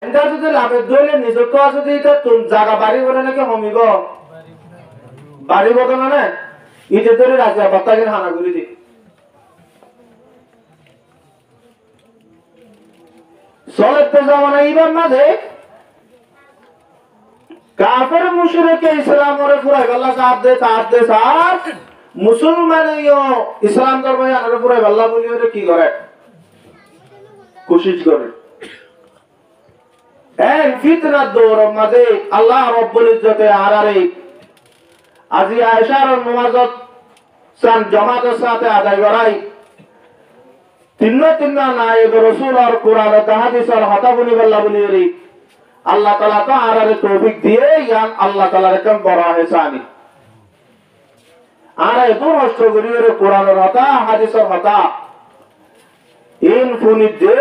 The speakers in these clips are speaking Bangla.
এটা যদি লাভের দইলে নিজত্ব আছে দিতে তুমি জায়গা বাড়ি করে নাকি কমিব বাড়ি বদল না ইতে ধরে রাজিয়া বাত্তাকে হানা করে দি চলতে জামানা ইবার মাঝে কাফের মুশরিকে ইসলামরে পুরাই গল্লা সাথ দে সাথ মুসলমানেও ইসলাম ধর্মে আনারে পুরাই গল্লা বলি ওরে কি করে কোশিশ করে এই ফিতনার দৌর মাঝে আল্লাহ রব্বুল ইজ্জতে আরারে আজি আয়েশার নামাজত সান জামাতের সাথে আদায় করাই তিন্ন নায়েব রাসূল আর কোরআন ও হাদিসের কথা বলি বল্লা বলি রে আল্লাহ তাআলা তো আরারে তৌফিক দিয়ে ইয়ান আল্লাহ তাআলার কাম বড় হেসানি আর এত কষ্ট করি রে কোরআনের কথা হাদিসের কথা ইন ফুনি দে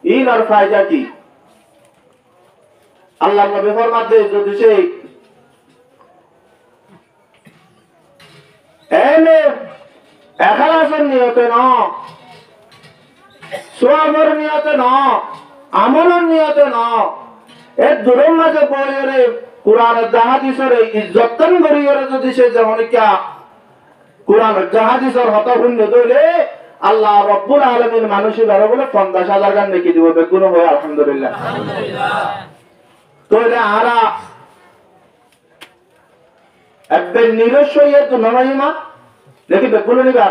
ইন আর ফায়দা কি আল্লাহ নবী ফরমাতে যদি সেই এনে এখলাসের নিয়তে না সওয়াবের নিয়তে না আমলের নিয়তে না এর দূরের মাঝে পড়ে কোরআনের হাদিসের ইজ্জতন করিয়ে যদি সে যেমন কিয়া কোরআনের হাদিসের হতা শূন্য দইলে আল্লাহ রব্বুল আলামিন মানুষের দ্বারা বলে 50,000 গান নেকি দিব বেগুন হয় আলহামদুলিল্লাহ তোলে আরা একবার নিরস্ব ইয়ে তো নমাইমা নাকি বেগুন নিবা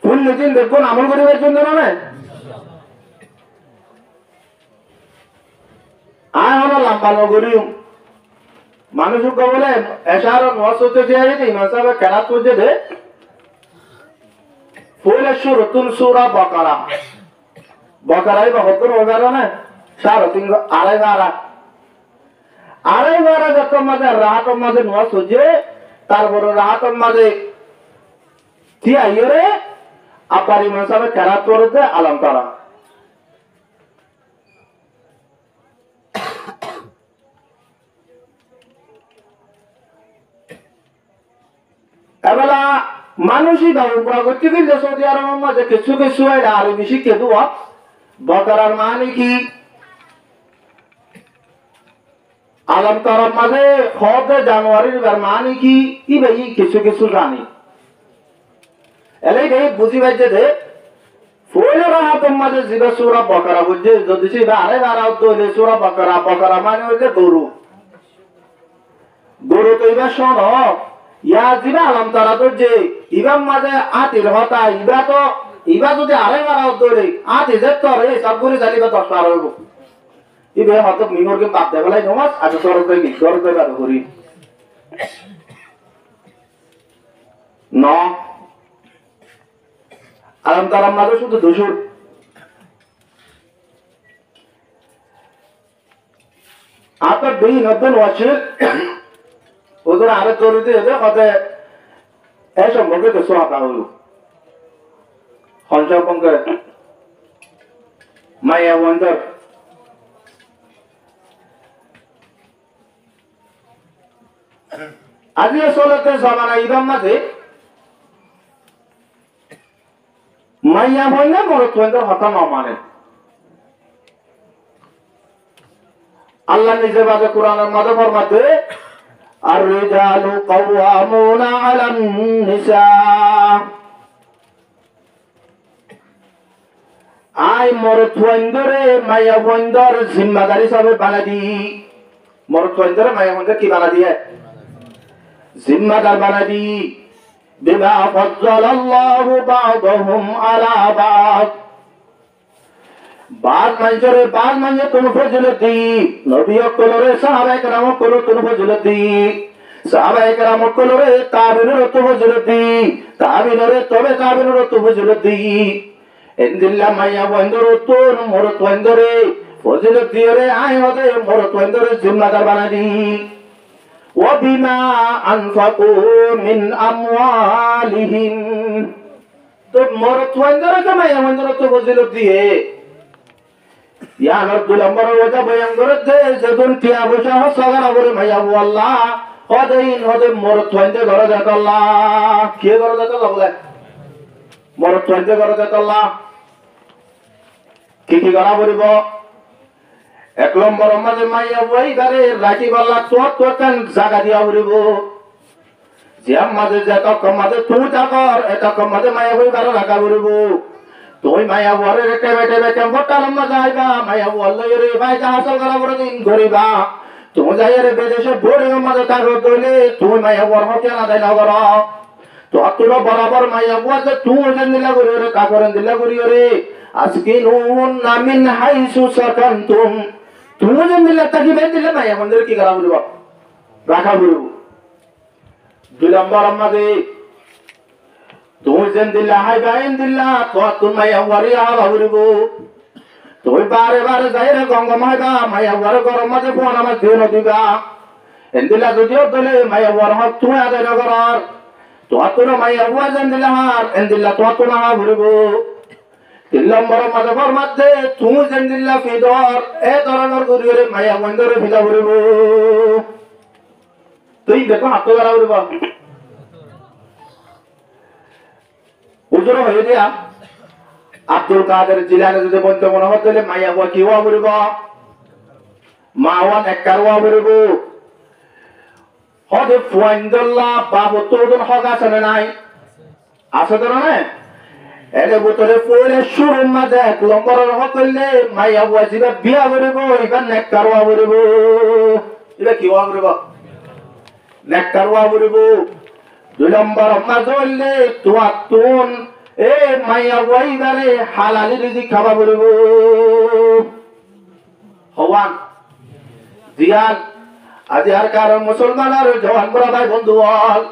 ফুল নিদিন বেগুন আমল করিবার জন্য না আয় হলো লম্বা নগরী মানুষ বলে এসার নসতে দিয়ে ইমাম সাহেব কেরাত করছে দে ফুলের সুরতুল সুরা বকারা বকারাই বা হতর ওগারো না সার তিন আড়াই বারা যত মাঝে রাহাতর মাঝে নোয়া সোজে তারপরে রাহাতর মাঝে কি আইরে আবার ইমাম সাহেব কেরাত করতে আলম তারা এবেলা মানুষই দাম প্রগতি দিলে সৌদি আরবের মাঝে কিছু কিছু আরো বেশি কেদু বকারার মানে কি আলম তারার মাঝে খতে জানুয়ারির মানে কি ই ভাই কিছু কিছু জানি এলাই ভাই বুঝি পাইছে যে ফুলে রাহাতের মাঝে জিবা সুরা বকারা বুঝছে যদি সে আরে বারাও দইলে সুরা বকারা বকারা মানে হইলে গরু গরু তো এবার শোন ইয়া জিবা আলম তারা তো যে ইবাম মাঝে আতির হতা ইবা যদি আরে বারাও দইলে আতি যে তোর এই সব করে জানিবা 10 বার হইব ইবে হয়তো মিমরকে বাদ দে বলাই নমাজ আজ তোর কই বাদ করি ন আলম তারা মাঝে শুধু দোষর আপনার বেই নতুন আছে ওদের আরে তরিতে এদের কথা এ সম্পর্কে তো সোহাতা হইল সঞ্চয় পঙ্কে মাইয়া ওয়ান্ডার আজি আসলে জামানা ইবাম মাঝে মাইয়া হইলে মরত হইলে হতা ন মানে আল্লাহ নিজে বাজে কোরআনের মাঝে ফরমাতে আর রিজালু কাওয়ামুনা আলান নিসা আই মরত হইন্দরে মাইয়া হইন্দর জিম্মাদারি সবে বানা দি মরত হইন্দরে মাইয়া হইন্দর কি বানা দিয়ে জিম্মাদার বানা দি বিমা ফাজ্জালাল্লাহু বা'দাহুম আলা বা'দ বাদ মানজরে কোন ফজিলতি নবী কলরে সাহাবায়ে কেরাম কল কোন ফজিলতি সাহাবায়ে কেরাম কলরে তাবিনের তো ফজিলতি তাবিনরে তবে তাবিনের তো ফজিলতি এন্দিল্লা মাইয়া বন্দর তো মরত বন্দরে ফজিলতি রে আয় হদে মরত বন্দরে জিম্মাদার বানাদি وبما أنفقوا من أموالهم তো মরত বন্দরে কামাইয়া বন্দরে তো ফজিলতি হে ইয়ান আব্দুল আমর ওটা বয়ান করতে যখন টিয়া বসা হসাগার করে ভাইয়া আল্লাহ হদেইন হদে মরত হইতে ঘরে যাক আল্লাহ কে ঘরে যাক আল্লাহ বলে মরত চলতে করতে তল্লা কি করা পড়িব 1 নম্বর মাঝে মাইয়া বই গারে রাখি বললা তোর জায়গা দিয়া পড়িব যে মাঝে যত কমাতে তুই থাকর এত কমাতে মাইয়া বই গারে রাখা পড়িব তুই মাইয়া বরে টেবে টেবে কেমটা লম্বা যাইবা মাইয়া বললে রে ভাই যা হাসল করা বড় দিন করিবা তুমি যাই রে বিদেশে বোর্ডিং মাঝে থাকো তৈলে তুই মাইয়া বর হতে না দেয় না কর তো তুলো বরাবর মাইয়া বলছে তুই যেন দিলা করি রে কাকরেন দিলা করি রে আজকে নুন নামিন হাইসু সাকান্তুম তুমি যেন দিলা তাকি বেন দিলে মাইয়া মন্দির কি করা বলবো রাখা বলবো 2 নম্বর আমাদের তুই যেন দিলা হাই গাইন দিলা তো তুমি মাইয়া ওয়ারি আলা বলবো তুই বারে বারে যাই রে গঙ্গা মাইবা মাইয়া ওয়ার গরম মাঝে ফোন আমার দিও দিবা এন্দিলা যদিও দলে মাইয়া ওয়ার হক তুই আদায় না করার তো তোরা মাইয়া ওয়া যেন দিলা হার এন্দিলা তো তোরা হা বলবো 3 নম্বর মাঝে ফরমাতে তুই যেন দিলা ফিদর এ ধরনের করিরে মাইয়া বন্ধরে ফিদা বলবো তুই দেখো হাত করা বলবো উজর হয়ে দিয়া আব্দুল কাদের জিলানী যদি বলতে মনে হতো মাইয়া ওয়া কি ওয়া বলব মা ওয়া নেককার ওয়া বলব হদে ফুয়াইন্দুল্লাহ বাবু তোদন হক আছে না নাই আছে তো না এর ভিতরে পড়ে শুরুর মাঝে 1 নম্বরের হক করলে মাইয়া ওয়া জিবা বিয়া বলব এবার নেককার ওয়া বলব এটা কি ওয়া বলব নেককার ওয়া বলব 2 নম্বর মাঝে হইলে তুন এ মাইয়া ওয়াইবারে হালালি রিজিক খাওয়া বলবো হওয়ান দিয়াল আজি আর কারণ মুসলমান আর জওয়ান বড় ভাই বন্ধু হল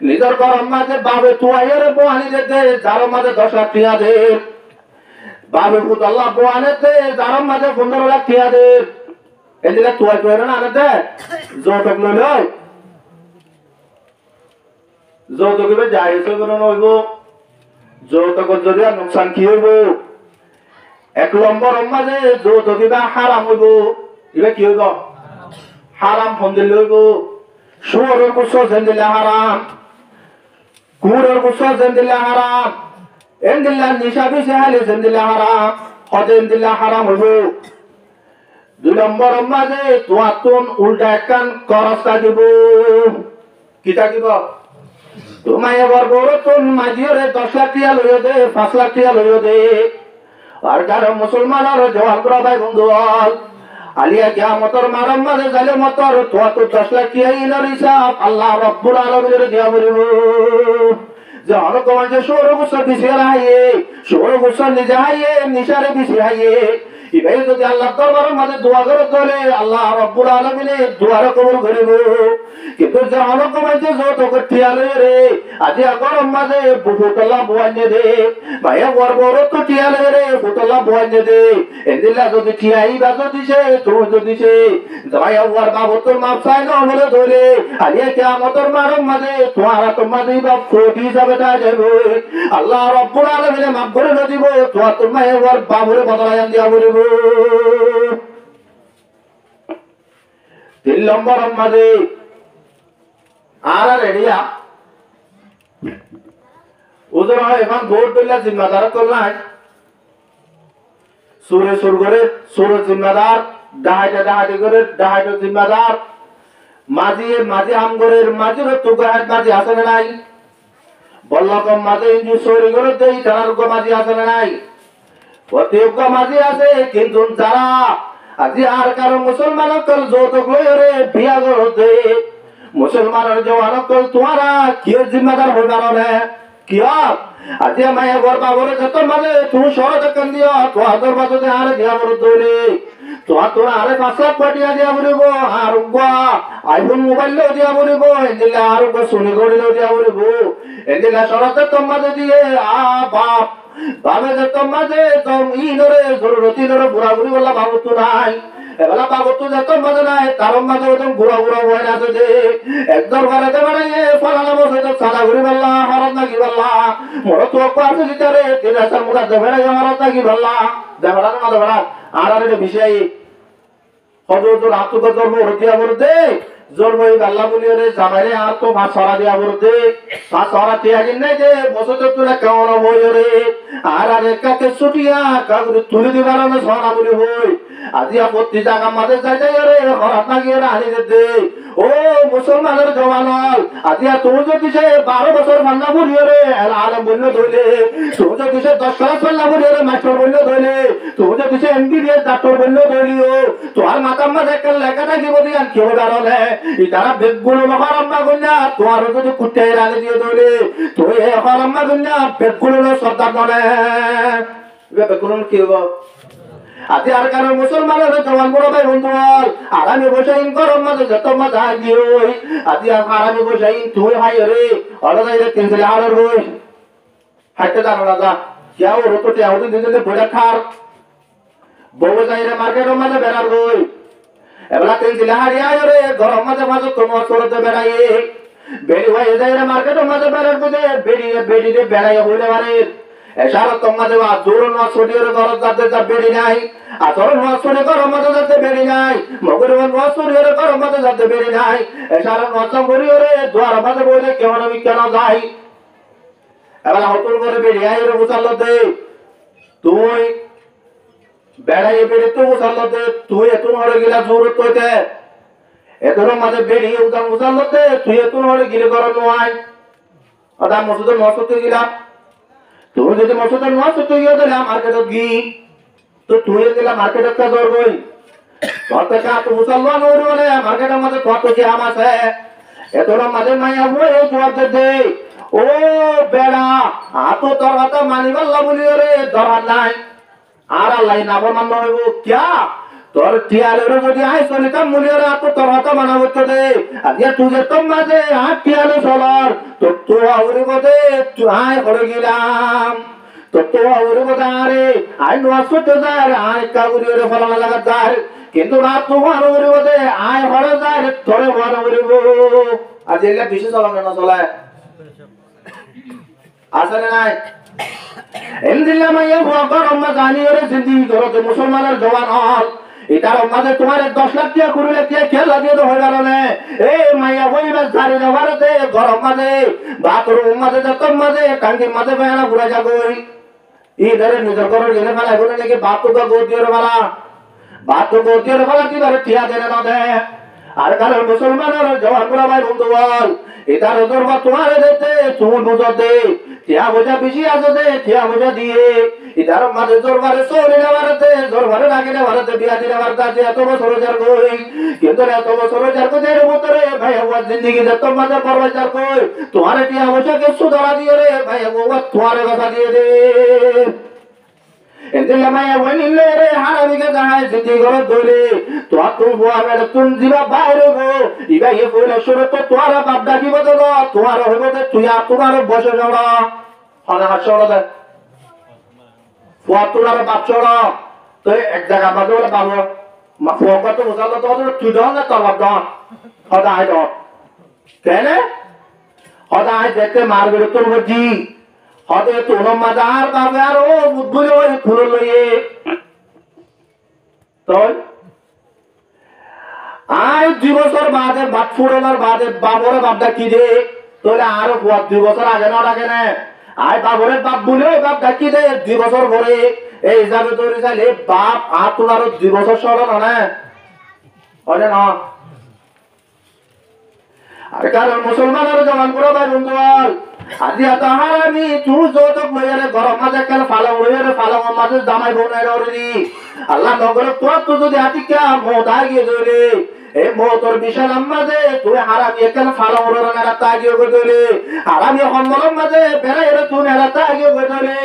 নিজের গরম মাঝে বাবে তুয়াইয়ের বোয়ানি যেতে যার মাঝে 10 লাখ টিয়া দে বাবে পুত আল্লাহ বোয়ানেতে যার মাঝে 15 লাখ টিয়া দে এদিকে তুয়াই তুয়াই না আনতে জোটক লই যৌতুকে যাই এসে কোনো নইব যৌতুক যদি নুকসান কি হইব 1 নম্বর মাঝে যৌতুক বা হারাম হইব এবার কি হইব হারাম ফন্দিল হইব শুয়োরের গোস্ত যেন দিলে হারাম কুকুরের গোস্ত যেন দিলে হারাম এন দিল্লা নিশা বিষে হালে যেন দিলে হারাম হদেন দিল্লা হারাম হইব 2 নম্বর মাঝে তোয়াতুন উল্টা একখান করস্তা দিব কি থাকিব তোমায় এবার বড় তোর মাঝিরে 10 লাখ টিয়া লইও দে 5 লাখ টিয়া লইও দে আর কারো মুসলমান আর জওয়ান করা ভাই বন্ধু হল আলিয়া কিয়ামতের মারাম মাঝে যাইলে মতর তো 10 লাখ টিয়া ইনার হিসাব আল্লাহ রাব্বুল আলামিনের দিয়া বলিব যে অনেক মাঝে সৌর গোসল বিছিয়ে রাইয়ে সৌর গোসল নিজে হাইয়ে নিশারে বিছিয়ে হাইয়ে ইবে যদি আল্লাহ দরবারের মাঝে দোয়া করে তোলে আল্লাহ রাব্বুল আলামিনের দোয়ার কবুল করিব কিন্তু যে অনেক মাঝে যত কঠিয়া লয়ে রে আজি গরম মাঝে ফুটলা বুয়াইনে দে ভাইয়া বড় বড় তো টিয়া লয়ে রে ফুটলা বুয়াইনে দে এদিলা যদি টিয়াই বা যদি সে তো যদি সে ভাইয়া ওর বাবু তোর মাপ চাই না বলে ধরে আলিয়া কিয়ামতের মারম মাঝে তোমারা তো মাঝে বা ফোটি যাবে তা যাবে আল্লাহ রাব্বুল আলামিনের মাপ করে না দিব তোমার মায়ের ওর বাবুরে বদলায় দিয়া বলিব 3 নম্বর মাঝে আর রেডিয়া ওদের এখন ভোট দিলে জিম্মাদার করলেন সুরে সুর করে সুর জিম্মাদার ডাহাইটা করে ডাহাইটা জিম্মাদার মাঝি আমগরের মাঝির তুগাহাট মাঝি আছে না নাই বল্লকম মাঝে ইঞ্জু সরি করে দেই তার মাঝি আছে না নাই প্রত্যেক মাঝি আছে কিন্তু যারা আজি আর কারো মুসলমান কল যৌতুক লইরে রে বিয়া করতে মুসলমানের জওয়ান কল তোমারা কি জিম্মাদার হই পারবে কি আজি মায়া ঘর বাবরে যত মাঝে তুমি সরজ কান দিও তো আদর বাদে আর দিয়া বড় দইলে তো আরে 5 লাখ পাটিয়া দিয়া বলিব আর আইফোন মোবাইল লো দিয়া বলিব এদিলা আর সোনি গড়ি লো দিয়া বলিব এদিলা সরতে তোমাদের দিয়ে বাপ বাবে যে তোমাদের তোম ইনরে জরুরতি নরে বুড়া বুড়ি বলা বাবু তো নাই এবেলা বাবু তো যত মাঝে নাই তার মাঝে ওরকম বুড়া হয়ে আছে যে এক দরবারে দেবে ফলানা বসে তো সাদা ঘুরি বললা হরত নাকি বললা মোর তো আছে ভিতরে 3000 মোটা দেবে না হরত নাকি বললা দেবে না দেবে না আর এটা বিষয় হজরত রাতুক ধর্ম হতিয়া বলতে জোর বই গাল্লা বলিওরে জামাইরে আর তো ভাত ছড়া দিয়া বলতে ভাত ছড়া দিয়া কিন নাই যে বছর তুলে কেমন বইরে আর কাকে ছুটিয়া কাকুরে তুলে দিবার না ছড়া বলি হই আজি আপত্তি জায়গা মাঝে যাই যাই রে হরাত লাগিয়ে আনি দে ও মুসলমানের জওয়ানল আজি তুমি যদি সে 12 বছর মান্না বলিওরে আলম বলল ধইলে তুমি যদি সে 10 ক্লাস মান্না বলিওরে মাস্টার বলল ধইলে তুমি যদি সে এমবিবিএস ডাক্তার বলল ধইলিও তোমার মাথার মাঝে একটা লেখা থাকিব দিয়ান কেউ কারণে ইতারা বেগগুলো মহারাম্মা গুন্না তোমার যদি কুত্তাই রাগে দিয়ে ধইলে তুই এ হরাম্মা গুন্না বেগগুলো সর্দার নলে বেগগুলো কি হবো আজি আর কারণ মুসলমানের জওয়ান বড় ভাই বন্ধুয়াল আগামী বসাইন গরম মাঝে যত মজা গিয়ে আজি আর আগামী বসাইন তুই ভাই রে অলদাইরে 3 ছেলে আর রই হাইতে জানো না যা কেউ রততে আউদি দিলে বড়া খার বউ যাইরে মার্কেটের মাঝে বেরার রই এবলা 3 ছেলে হারিয়া রে গরম মাঝে মাঝে তোমার সরতে বেড়াই বেড়ি ভাই যাইরে মার্কেটের মাঝে বেরার বুঝে বেড়ি রে বেড়াই হইলে পারে এছাড়া তোমার দেওয়া জোর নশোটির ঘর যাতে যা বেড়ি নাই আচরণ নশোটি ঘর মধ্যে যাতে বেড়ি নাই মগুর নশোটির ঘর মধ্যে যাতে বেড়ি নাই এছাড়া নচম করিওরে দুয়ার মাঝে বইলে কেমন কেন যাই এবার হতুল করে বেড়ি আই রে বুঝালতে তুই বেড়াই বেড়ে তো বুঝালতে তুই এত হরে গিলা জোর তোতে এতর মাঝে বেড়ি উদাম বুঝালতে তুই এত হরে গিলে কর নয় আদা মসুদের নশোতে গিলা তুমি যদি মসুদের নশো তুই দিলা মার্কেটত গি তো তুই দিলা মার্কেটত কা দর গই তোর টাকা তো মুসলমান হইল বলে মার্কেটের মধ্যে কত কি আম আছে এতটা মাঝে মাইয়া বই এই জবাব দে ও বেড়া আতো তোর কথা মানিবার লাবলি রে দরকার নাই আর আল্লাহ নাফরমান হইব কিয়া তোর টিয়ালের যদি আই চলিতাম মুলিয়ারে আতো তোর কথা মানা করতে দে আজ তুই যে তোর মাঝে আর টিয়ালে চলার তোর তো আউরি বদে তুই আয় করে গেলাম তোর তো আউরি বদে আরে আই নোয়াজ করতে যায় আয় কাগুরি ওরে ফলানা লাগা যায় কিন্তু রাত তো আউরি বদে আয় হরে যায় তোরে হরে হরিব আজ এগুলা বেশি চলানো না চলায় আসলে নাই এমদিল্লা মাইয়া হুয়া গরম জানি ওরে জিন্দিগি করতে মুসলমানের জওয়ান হল এটার মাঝে তোমার 10 লাখ টাকা কুড়ি লাখ টাকা খেলা দিয়ে তো হয়ে গেল না এ মাইয়া বইবে ঝাড়ি দেওয়ারতে গরম মাঝে বাথরুম মাঝে যতন মাঝে টাঙ্গির মাঝে বেড়া ঘুরে যাগই ইধারে নিজের ঘর গেলে ফেলা এগুলো নাকি বাপ তো গোদ দিয়ে ফেলা বাপ তো গোদ দিয়ে ফেলা কি ধরে ঠিয়া দেনে না দে আর কারণ মুসলমানের জওয়ান গুলা ভাই বন্ধু বল এটার দরবার তোমার দিতে তুমি বুঝো দে ঠিয়া বোঝা বেশি আছে দে ঠিয়া বোঝা দিয়ে এটার মাঝে জোরবারে চলে নেওয়ারতে জোরবারে নাকি নেওয়ারতে বিয়া দিলে আমার কাছে এত বছর যার কই কিন্তু এত বছর যার কই এর ভিতরে ভাই আমার জিন্দগি যত মাঝে পরবাই যার কই তোমার ঠিয়া বোঝা কে সুধরা দিয়ে রে ভাই ও তোমার কথা দিয়ে দে এদিকে মায়া বনিলে রে হারামিকে জাহাই জিতি গরত ধরে তো তুই বুয়া মেরে তুই দিবা বাইরে গো ইবা এ কইলে শুরু তো তোরা বাপ ডাকিব তো তোমার হইব তো তুই আর তোমার বসে যাওয়া হনা হাসড় দে ফুয়া তোর বাপ চড় তো এক জায়গা বাজে বলে বাবু মা ফুয়া কত বুঝালো তো তুই দাও না তোর বাপ দাও হদা আই দাও কেন হদা আই দেখতে মারবে তোর বুঝি হদে তোর মাদার বাবা আর ও বুদ্ধুরে ওই ফুল লইয়ে তোর আই 2 বছর বাদে বাপ ফুড়লার বাদে বাবরে বাপটা কি দে তোরে আরো 2 বছর আগে না ডাকে না আই বাবরে বাপ বলে বাপ ডাকি দে 2 বছর পরে এই হিসাবে তোর চাইলে বাপ আর তোর আরো 2 বছর সরল না ওরে না আর কারণ মুসলমানের জওয়ান গুলো ভাই বন্ধু আজি এত হারামি তুই যত বইয়ারে গরম মাঝে কেন ফালা বইয়ারে ফালা মাঝে জামাই বোনের ওরে আল্লাহ নগরে তোর তো যদি আতিকা মত আগিয়ে ধরে এই মতর বিশাল মাঝে তুই হারামি কেন ফালা ওরে রাতা আগিয়ে ধরে হারামি সম্মলম মাঝে বেড়াই রে তুই রাতা আগিয়ে ধরে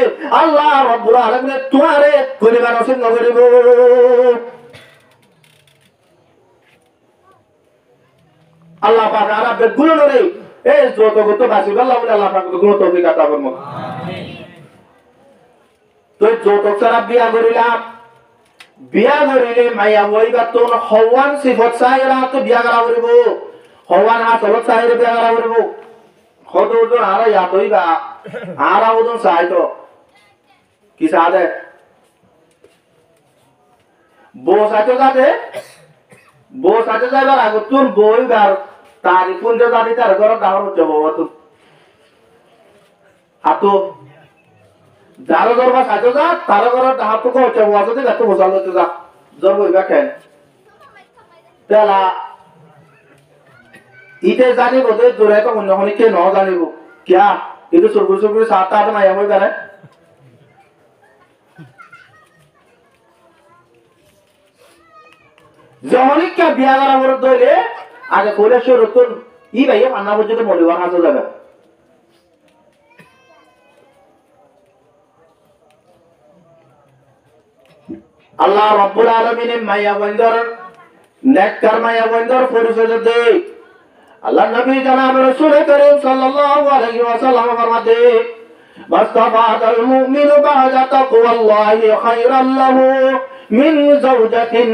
আল্লাহ রব্বুল আলামিন তোমারে করিবার নসিব নগরিব আল্লাহ পাক আরবে গুলো রে এই যত কত বাসি আল্লাহ বলে আল্লাহ পাক গুলো তৌফিক আতা করুন আমিন তো যত সারা বিয়া করিলে মাইয়া বইবা তো হওয়ান সিফত চাইরা তো বিয়া করা করিব হওয়ান আসলত চাইরে বিয়া করা করিব হদো তো আর ইয়া তইবা আর ওদন চাই তো কি সাদে বো সাইতো যাতে বউ সাথে যাইবার আগে তুন বই গার তারি পুঞ্জে দাঁড়ি তার ঘর ডাহর হচ্ছে বাবা তুন আতো যার ঘর সাথে যা তার ঘর ডাহর তো হচ্ছে বাবা যদি এত বোঝা হচ্ছে যা জ্বর বইবা খেন তেলা ইতে জানিব যে জোরে তো অন্য কে ন জানিব কিয়া কিন্তু সুরগুর সুরগুর সাত আট মাইয়া বই বেড়ায় যখনই কে বিয়া করা বড় দইলে আগে কইলে সে রতন ই ভাইয়া পান্না পর্যন্ত মরিবার হাতে যাবে আল্লাহ রাব্বুল আলামিনের মাইয়া বন্দর নেককার মাইয়া বন্দর পরিচয় দেয় আল্লাহ নবী জনাব রাসূল করিম সাল্লাল্লাহু আলাইহি ওয়াসাল্লাম ফরমাতে মাস্তাফাদাল মুমিনু বা'দা তাকওয়াল্লাহি খায়রাল লাহু মিন যাওজাতিন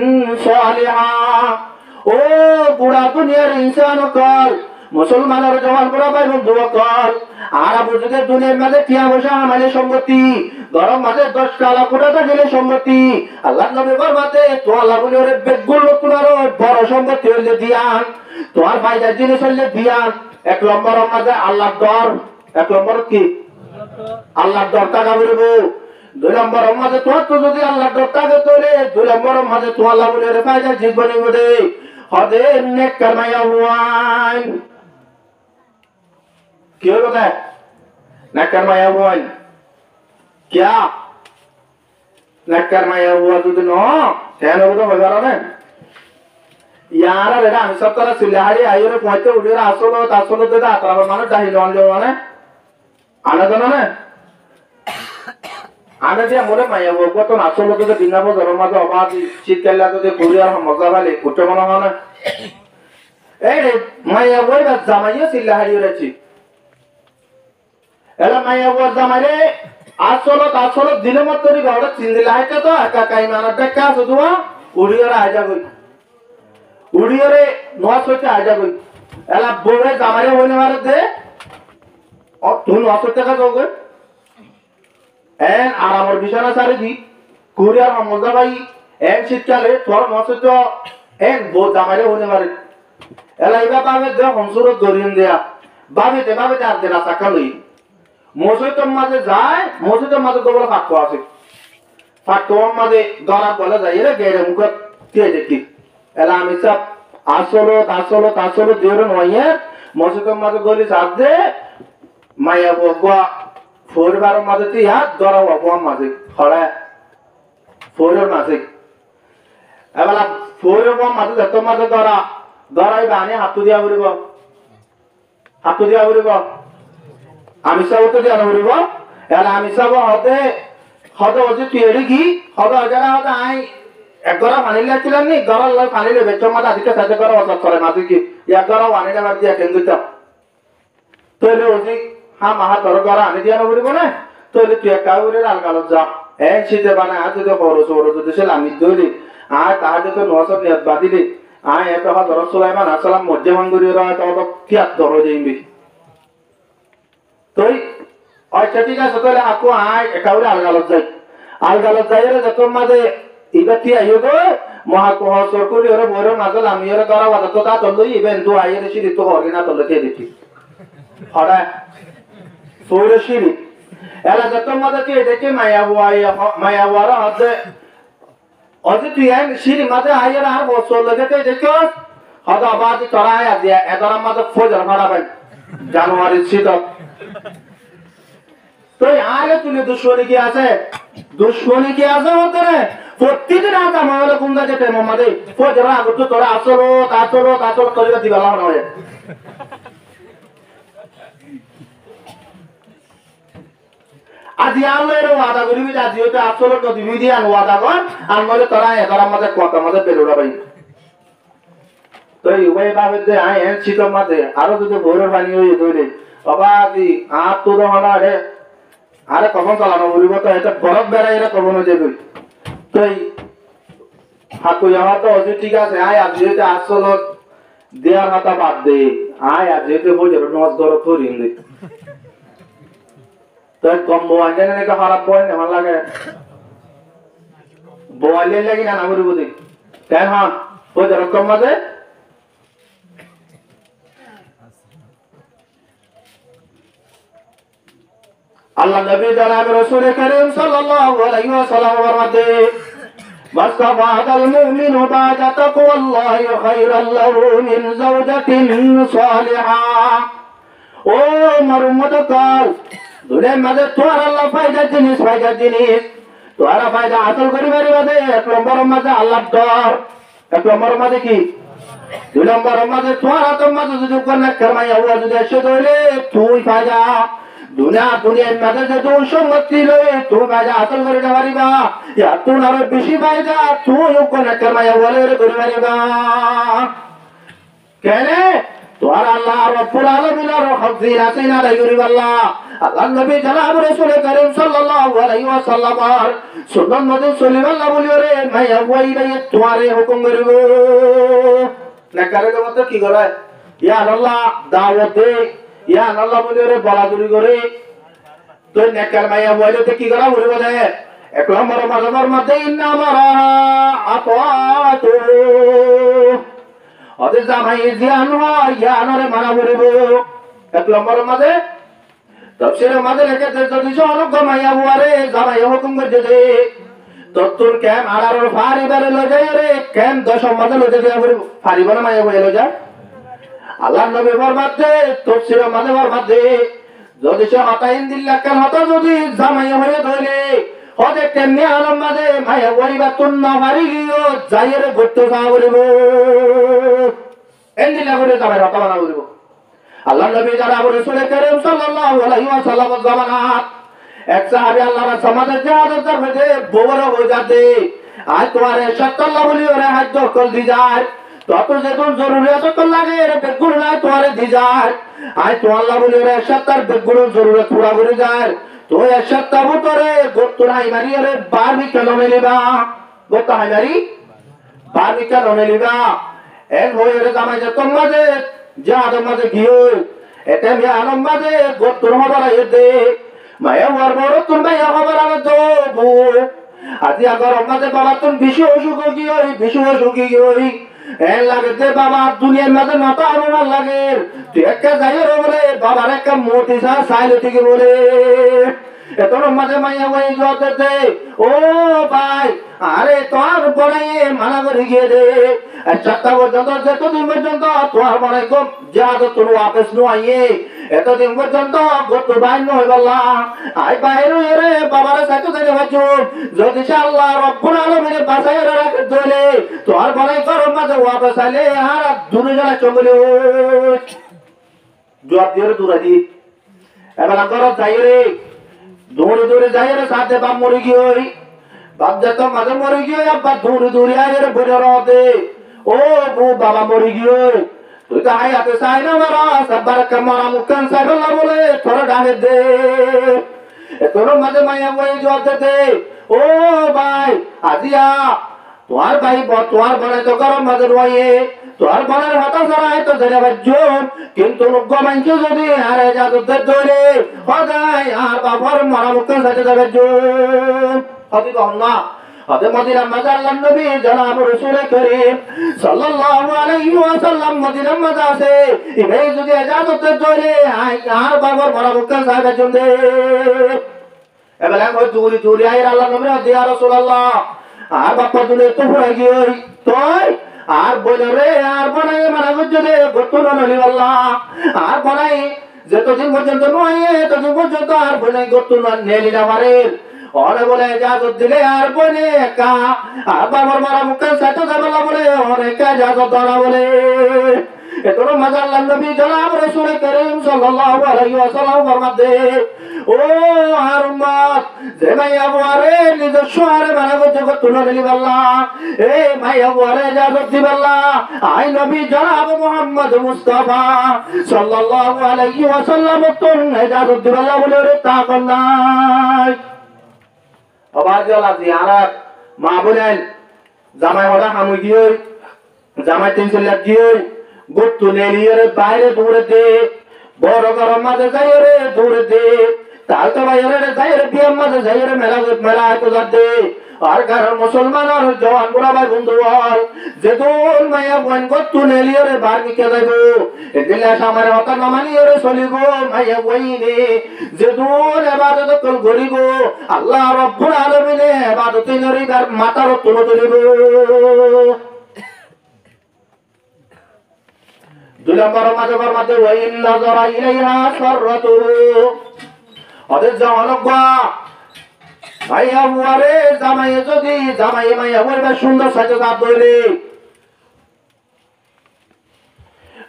সালিহা ও পুরা দুনিয়ার ইনসান কল মুসলমানের জওয়ান পুরা ভাই বন্ধু কল আর বুঝতে দুনিয়ার মাঝে টিয়া বসা আমাদের সম্পত্তি গরম মাঝে 10 কালা কোটা গেলে সম্পত্তি আল্লাহ নবী ফরমাতে তো আল্লাহ বলে ওরে বেগুল তোমার বড় সম্পত্তি হইলে দিয়ান তোমার ফায়দা জিনিস হইলে দিয়ান এক নম্বর মাঝে আল্লাহর ডর এক নম্বর কি আল্লাহর ডর টাকা বলবো দুই নম্বর মাঝে তোমার তো যদি আল্লাহর ডর টাকা তোলে দুই নম্বর মাঝে তো আল্লাহ বলে ওরে ফায়দা জীবনে বলে হদে নেক কামাইয়া হুয়ান কি হলো না নেক কামাইয়া হুয়ান क्या नक्कर माया हुआ तो नो ध्यान हो तो होगा ना यार अरे हम सब तरह सिल्हाड़ी आई और पहुंचे उड़े आसोलो तो दा तर मानो डाही लोन जो माने आना तो ना आना दिया मोरे माया हुआ तो आसोलो तो बिना वो जरूर मातो अबाद चीज कर लिया तो पूरी और मजा वाले कुटे मना माने ए माया हुआ बस जमाइए सिल्हाड़ी रची एला माया हुआ जमारे আসলো দিলে মত তরি গড় চিন্দিলা হাইটা তো একা কাই মানা টাকা শুধু উড়িয়রে আজা কই উড়িয়রে নস হইতে আজা কই এলা বউয়ে জামারে হইনে মারে দে ও তুই 900 টাকা দাও এন আরামর বিছানা সারে দি কুরিয়ার মজা ভাই এন শীতকালে তোর 900 তো এন বউ জামারে হইনে মারে এলা ইবা পাবে দে হংসুরত দরিন দেয়া বাবে আর দেনা টাকা লই মসজিদের মাঝে যায় মসজিদের মাঝে তো বলে ফাঁকো আছে ফাঁকোর মাঝে গড়া বলে যায় এরা গেড়ে মুখ কে দেখি এলা আমি সব আসলো দেওয়ার নয় মসজিদের মাঝে গলি সাথে মায়া বগুয়া ফোরবার মাঝে তুই হাত গড়া বগুয়ার মাঝে খড়া ফোরের মাঝে এবেলা ফোরের মাঝে যত মাঝে গড়াই বানি হাতু দিয়া উড়িব আমি সব তো জানা বলিব এলা আমি সব হতে হচ্ছে তুই এড়ি কি জায়গা হতে আই একগরা পানি লাগছিলাম নি গড়ার লয় পানি লেবে চমাদা দিকে সাথে করা অসৎ করে মাঝে কি একগরা পানি লেবার দিয়া কেন্দ্রিত তৈলে ওজি হ্যাঁ মাহা তোর গড়া আনি দিয়া বলিব না তৈলে তুই একা উড়ে আলগালত যা এক শীতে বানায় আর যদি বড় যদি সে লামি দইলি আর তাহার যদি নসব নিয়ত বাদিলি আয় এত হা ধর সুলাইমান আসসালাম মধ্যে ভাঙ্গুরি রয় তো কি আর ধর যাইবি তুই আচ্ছা ঠিক আছে তাহলে আকু আয় একাউরে আলগালত যাই রে যত মাঝে ইবাতি আইও গো মহাকুহ সরকুরি ওরে বইর মাঝে আমি ওরে গড়া বাদা তো তা তলই ইবেন দু আইরে সিরি তো হরি না তলে কে দেখি হড়া সৌরে সিরি এলা যত মাঝে তুই দেখে মায়া বুয়ারা হদে অজি তুই আই সিরি মাঝে আইরে আর বছর লাগে তুই দেখো হদা বাদি তোরা আয় দিয়া এদরা মাঝে ফজর ফাড়া ভাই জানুয়ারি শীত তো আগে তুমি দুশ্মনী কি আছে হতে রে প্রতিদিন আজ আমার কোন কাজে টাইম আমাদের ফজর আগে তো তোরা আসলো করে দিবা না হয় আজি আল্লাহর ওয়াদা করিবি আজি হতে আসলো নদী দিয়ে ওয়াদা কর আর নলে তোরা এগার আমাদের কথা আমাদের বেরোড়া ভাই তো উভয় ভাবে যে আয় এন শীতর মাঝে আরো যদি ভোরের পানি হয়ে ধরে বাবা দি আর তো হলা রে আরে কখন চালানো বলিব তো এটা বরফ বেড়াই এরা কখন যাবে তুই হাকু যাওয়া তো অজি ঠিক আছে আয় আজ যেতে আসল দেয়ার হাতা বাদ দে আয় আজ যেতে বই নজ ধর থরিন দে তুই কম বোয়ালে না খারাপ বয় না লাগে বোয়ালে লাগি না বলিব দে তাই হ্যাঁ ওই রকম মাঝে আল্লাহ নবী জনাব রাসূল করিম সাল্লাল্লাহু আলাইহি ওয়াসাল্লাম ফরমাতে মাসতাফাদাল মুমিনু বা'দা তাকওয়াল্লাহি খায়রাল লাহু মিন যাওজাতিন সালিহা। ও আমার উম্মত কাল দুনিয়ার মাঝে তোমার আল্লাহ ফায়দা জিনিস তোমার ফায়দা হাসিল করিবার মাঝে এক নম্বর মাঝে আল্লাহর ডর, এক নম্বর মাঝে কি, দুই নম্বর মাঝে তোমার হাতের মাঝে যদি কোন কামাইয়া হুয়া যদি এসে ধরে তুই ফায়দা দুনিয়ার মাঝে যে তুই সম্মতি লয়ে তুই ফায়দা হাসিল করিতে পারিবা, ইয়া তুই আরো বেশি ফায়দা তুই কোন কামাইয়া হুয়া করে পারিবা। কেন তোমার আল্লাহ রব্বুল আলামিনের হকদিন আছে না রাইগুরিবাল্লাহ। আল্লাহ নবী জনাব রাসূল করিম সাল্লাল্লাহু আলাইহি ওয়াসাল্লাম সুন্নাত মতে চলিবাল্লাহ বলিও রে মাইয়া ওয়াইরে তোমারে হুকুম করিব না করে মত কি করে ইয়া আল্লাহ দাওয়াত দে, ইয়া আল্লাহ বলিও রে বলাদুরি করে তো নেকার মাইয়া ওয়াইরে কি করা বলিব দে এক নম্বর মাযবার মধ্যে ইন্নামারা আতাতু ওদের জামাই জ্ঞান হয় জ্ঞানরে মানা বলিব। এক নম্বর মাঝে তাফসীরের মাঝে লেখেছে যদি জনক মাইয়া বুয়ারে জামাই হুকুম করে দে তত্তুর কেম আড়ার ফারিবারে লই যায় রে কেম দশম মাঝে লই যায় বলিব ফারিব না মাইয়া বুয়া লই যায়। আল্লাহর নবী ফরমাতে তাফসীরের মাঝে ফরমাতে যদি সে হতাইন দিল্লাহ কেন হতা যদি জামাই হয়ে ধরে হতে তেমনি আলম মাঝে মাইয়া বুয়ারিবা তুন না পারি গিয়ে যাইরে ঘুরতে যা বলিব এন্দিলা করে যাবে হতা বানা বলিব। আল্লাহ নবী জনাব রাসূল করিম সাল্লাল্লাহু আলাইহি ওয়াসাল্লাম জামানাত এক সাহাবী আল্লাহর সমাজে জিহাদের করতে বড় হয়ে যাতে আজ তোমার সাল্লাল্লাহু বলি ওরে হাত কল দি যায় তত যেতুন জরুরিয়াত তো লাগে এর বেগুন না তোমারে দি যায় আজ তো আল্লাহ বলি ওরে সত্তর বেগুন জরুরত পুরা করে যায় তো এর সত্তর ভিতরে গোতরাই মারি আরে বারবি কেন মেলিবা গোতরাই মারি বারবি কেন মেলিবা এন হয়ে রে জামাই যে তোমাদের যাদের মাঝে গিয়ে এটা মিয়া আলম মাঝে গোত্র হবার এতে মায়া হওয়ার বড় তোর মায়া হবার আমার তো আজি আগর মাঝে বাবা তুমি বেশি অসুখ গিয়ে বেশি অসুখ গিয়ে এন লাগে যে বাবা দুনিয়ার মাঝে মাথা আমার লাগে তুই একটা যাই বলে বাবার একটা মোটি সাইলে থেকে বলে এতর মাঝে মাইয়া বই জতে ও ভাই আরে তোর বড়াই মানা করে গিয়ে দে চারটা পর্যন্ত যতদিন পর্যন্ত তোমার বড়াই কম যা তোর ওয়াপস নয় এতদিন পর্যন্ত গোত্র বাইর নয় বললা আই বাইরে রে বাবার সাথে থেকে বাঁচো যদি সে আল্লাহ রব্বুল আলামিনের বাসায় রাখে দলে তোর বড়াই কর মাঝে ওয়াপস আইলে আর দুনে জনা চলে জবাব দিয়ে দূরা দি এবার কর যাই রে দৌড়ে দৌড়ে যাই রে সাথে বাপ মরে গিয়ে বাপ যত মাঝে মরে গিয়ে আব্বা দৌড়ে দৌড়ে আয় রে বলে রতে ও বউ বাবা মরে গিয়ে তুই তো আয় হাতে চাই না মারা সবার কামারা মুখান সাইবল্লা বলে তোরা ডাকে দে তোর মাঝে মাইয়া বই জবাব দে ও ভাই আজিয়া তোমার ভাই তোমার বানাই তো গরম মাঝে রয়ে তোর বানার হতা ছাড়াই তো ধরে বাজুম কিন্তু লোক মানছ যদি আরে জাদুদের ধরে হদাই আর বাবার মারা মুখের সাথে যাবে হতে কম না হতে মদিনার মাঝে আল্লাহ নবী জনাব রাসূল করিম সাল্লাল্লাহু আলাইহি ওয়াসাল্লাম মদিনার মাঝে আছে এই যদি জাদুদের ধরে আর বাবার মারা মুখের সাথে যাবে এবেলা ওই দূরি দূরি আইর আল্লাহ নবী দিয়া রাসূলুল্লাহ আর বাপ্পা দুলে তো পড়ে গিয়ে তুই আর বলে রে আর বানাই মানা করছে রে গোত্র নলি আল্লাহ আর বানাই যতদিন পর্যন্ত নয় ততদিন পর্যন্ত আর বলে গোত্র নেলি না পারে ওরে বলে জাদত দিলে আর বলে একা আর বাবার মারা মুখের সাথে যাবেলা বলে অনেকা জাদত ধরা বলে এতর মাঝে আল্লাহ নবী জনাব রাসূল করিম সাল্লাল্লাহু আলাইহি ওয়াসাল্লাম ফরমাতে ও আর উম্মত যে মাইয়া বুয়ারে নিজস্ব আরে বানা করতে তুলে নিলি আল্লাহ এই মাইয়া বুয়ারে জাদত দিবে আল্লাহ আই নবী জনাব মুহাম্মদ মুস্তাফা সাল্লাল্লাহু আলাইহি ওয়াসাল্লাম তুলে জাদত দিবে আল্লাহ বলে রে তা কোন নাই আবার গলা জিয়ারত মা বলেন জামাই ওরা হামু গিয়ে জামাই 300 লাখ গিয়ে গোত্র নেলিয়ে রে বাইরে দৌড়ে দে বড় গরম মাঝে যাই রে দৌড়ে দে তাল তো ভাই রে যাই রে বিয়াম মাঝে যাই রে মেলা মেলা তো যাতে আর কারণ মুসলমানের জওয়ান বুড়া ভাই বন্ধু বল যে দোল মায়া বন কত তুলে লিওরে বার নিকে যাইবো এদিলে আমার হতা নমানিওরে চলিব মায়া বইনে যে দোল ইবাদত কল করিব আল্লাহ রব্বুল আলামিনে ইবাদত করিবার মাথার তুলে তুলিব। 2 নম্বর মাঝে ওয়াইন নাযারা ইলাইহা সাররাতু ওদের জওয়ানক মাইয়া বুয়ারে জামাই যদি জামাই মাইয়া বুয়ারে সুন্দর সাজে জাত দইলে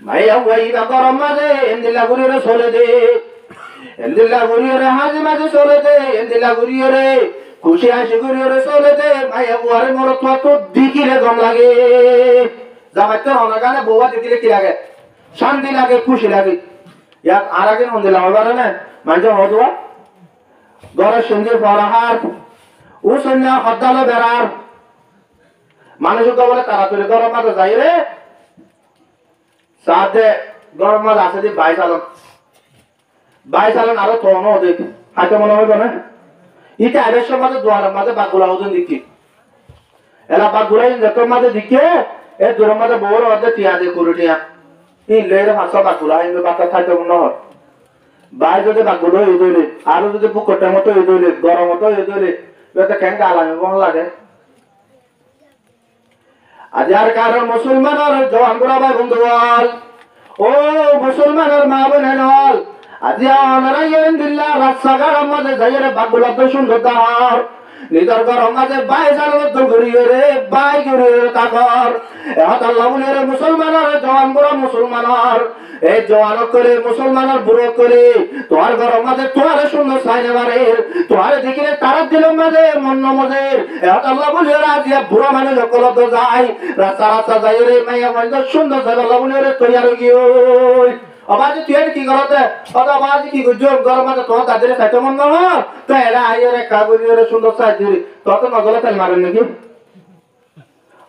মাইয়া বুয়াই না গরম মাঝে এন্দিলা গুরিরে চলে দে এন্দিলা গুরিরে হাজি মাঝে চলে দে এন্দিলা গুরিরে খুশি হাসি গুরিরে চলে দে মাইয়া বুয়ারে মোর তো দিকিরে গম লাগে জামাই তো অনাগানে বউয়া দিকিরে কি লাগে শান্তি লাগে খুশি লাগে ইয়াক আরাগে মন্দিলা হবারে না মাঝে হদুয়া গরে সঙ্গে পড়াহার ও সন্ধ্যা হদ্দালো বেড়ার মানুষকে বলে তাড়াতাড়ি গরম মাঝে যাই রে সাথে গরম মাঝে আছে দিয়ে বাই চালান আরো তখন দেখ হাতে মনে হইব না ইটা আবেশ মাঝে দোয়ারের মাঝে বাগুলা ওজন দিচ্ছি এলা বাগুলাই যতর মাঝে দিকে এ দূরের মাঝে বউর মধ্যে টিয়া দিয়ে কুড়ি টিয়া ই লেরে হাসা বাগুলা ইন্দু বাচ্চা থাকতে মনে হয় বাই যদি বাগুলো এই দইলে আরো যদি পুকুরটার মতো এই দইলে গরম মতো এই দইলে কেঙ্কা আলামে মন লাগে আজার কারণ মুসলমানের জওয়ান বুড়া ভাই বন্ধু বল ও মুসলমানের মা বোনের হল আজিয়া নারায়ণ দিল্লা রাস্তাঘাট আমাদের যাইরে বাগুলা তো সুন্দর দার নিজের গরম মাঝে বাই চালানো তো ঘুরিয়ে রে বাই ঘুরিয়ে রে তাকর এহাত আল্লাহ বলে রে মুসলমানের জওয়ান বুড়া মুসলমানের এই জওয়ান করে মুসলমানের বুড়ো করে তোমার গরম মাঝে তোমার সুন্দর সাইনে মারে তোমার দিকে তারা দিল মাঝে মন্ন মাঝে এহাত আল্লাহ বলে রে আজিয়া বুড়া মানে সকল তো যায় রাস্তা রাস্তা যাই রে মাইয়া মানে সুন্দর সাইন আল্লাহ বলে রে তৈয়ার গিয়ে আবাজ তুই কি করতে আবাজ কি গুজব গরম মাঝে তোমার তাদের খাইতে মন না তো এরা আইরে কাগরি রে সুন্দর সাইজ দিলি তত নজলে তেল মারেন নাকি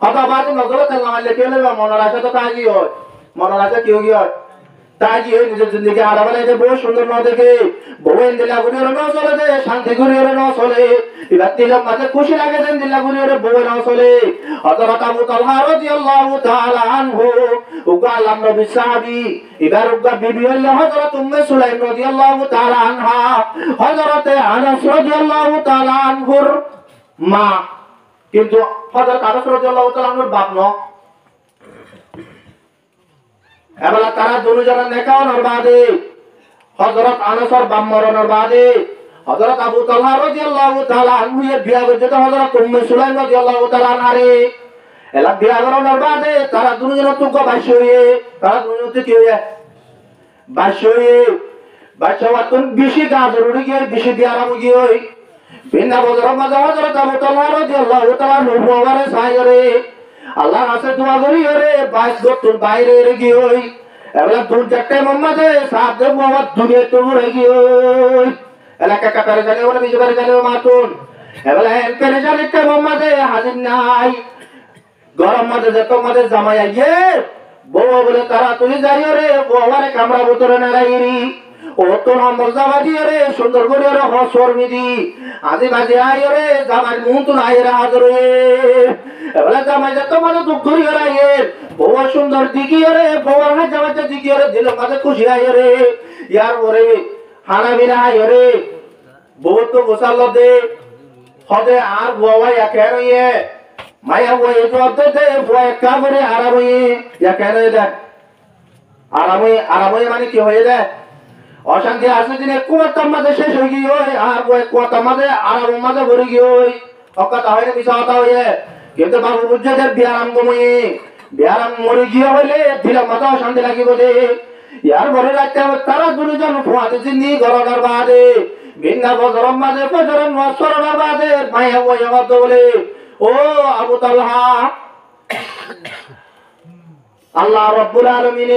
আবাজ নজলে তেল মারলে কি হলে মনে রাখে তো কাজই হয় মনে রাখে কি হয় তাই এই নিজের জিন্দগি আরামে যে বহু সুন্দর না দেখে বহু ইন্দিলা গুরিরে না চলে দে শান্তি গুরিরে না চলে এবার দিলাম মাঝে খুশি লাগে দেন দিলা গুরিরে বহু না চলে হযরত আবু তালহা রাদিয়াল্লাহু তাআলা আনহু উগা আল্লাহ নবী সাহাবী এবার উগা বিবি হলো হযরত উম্মে সুলাইম রাদিয়াল্লাহু তাআলা আনহা হযরত আনাস রাদিয়াল্লাহু তাআলা আনহুর মা কিন্তু হযরত আনাস রাদিয়াল্লাহু তাআলা আনহুর বাপ না এবেলা তারা দুজনের নেকাওয়ানোর বাদে হযরত আনাসর বাপ মরণের বাদে হযরত আবু তালহা রাদিয়াল্লাহু তাআলা আনহু এর বিয়া করতে হযরত উম্মে সুলাইম রাদিয়াল্লাহু তাআলা আনহারে এলা বিয়া করানোর বাদে তারা দুজনের তুক বাইশ হয়ে তারা দুজনের কি হয়ে বাইশ হয়ে বাইশাওয়াতুন বেশি গা জরুরি গিয়ে বেশি বিয়ারাম গিয়ে বিনা বজর মাঝে হযরত আবু তালহা রাদিয়াল্লাহু তাআলা নবুয়ারে সাইরে আল্লাহ কাছে দোয়া করি রে বাইশ গতুন বাইরে রে গিয়ে এবেলা দূর যাতে মোহাম্মদে সাথ দে মোহাম্মদ দুনিয়া তো রে গিয়ে এলাকা কাটারে জানে বলে নিজে বাড়ি জানে মাতুন এবেলা এনপেরে জানে তে মোহাম্মদে হাজির নাই গরম মাঝে যত মাঝে জামাই আইয়ে বউ বলে তারা তুই যাইও রে বউরে কামরা ভিতরে নাড়াইরি ও তো নম্বর জামা দিয়ে রে সুন্দর করে রে হসর মিদি আজি বাজে আইও রে জামাই মুহ তো নাই রে হাজর রে এবেলা জামাই যত মাঝে দুঃখ করি রে বউ সুন্দর দিকিও রে বউর হাত জামাই দিকিও রে দিল মাঝে খুশি আইও রে ইয়ার ওরে হানা বিনা আইও রে বউ তো গোসাল দে হদে আর বউয়াই একে রইয়ে মায়া বই জবাব দে বই কাবরে আরামই ইয়া কেন দে আরামই মানে কি হয়ে যায় অশান্তি আসলে দিনে কুয়াতার মাঝে শেষ হয়ে গিয়ে আর বই কুয়াতার মাঝে আরাম মাঝে ভরে গিয়ে অকাতা হয় না বিষয়তা হয়ে কিন্তু বাবু বুঝে বিয়ারাম গমই বিয়ারাম মরে গিয়ে হইলে দিলাম মাথা অশান্তি লাগিব দে ইয়ার ঘরে রাখতে হবে তারা দুজন ফুয়াতে চিনি গরগার বাদে ভিন্না বজরম মাঝে বজরম নসরনার বাদে মায়া বই জবাব বলে ও আবু তালহা আল্লাহ রাব্বুল আলামিন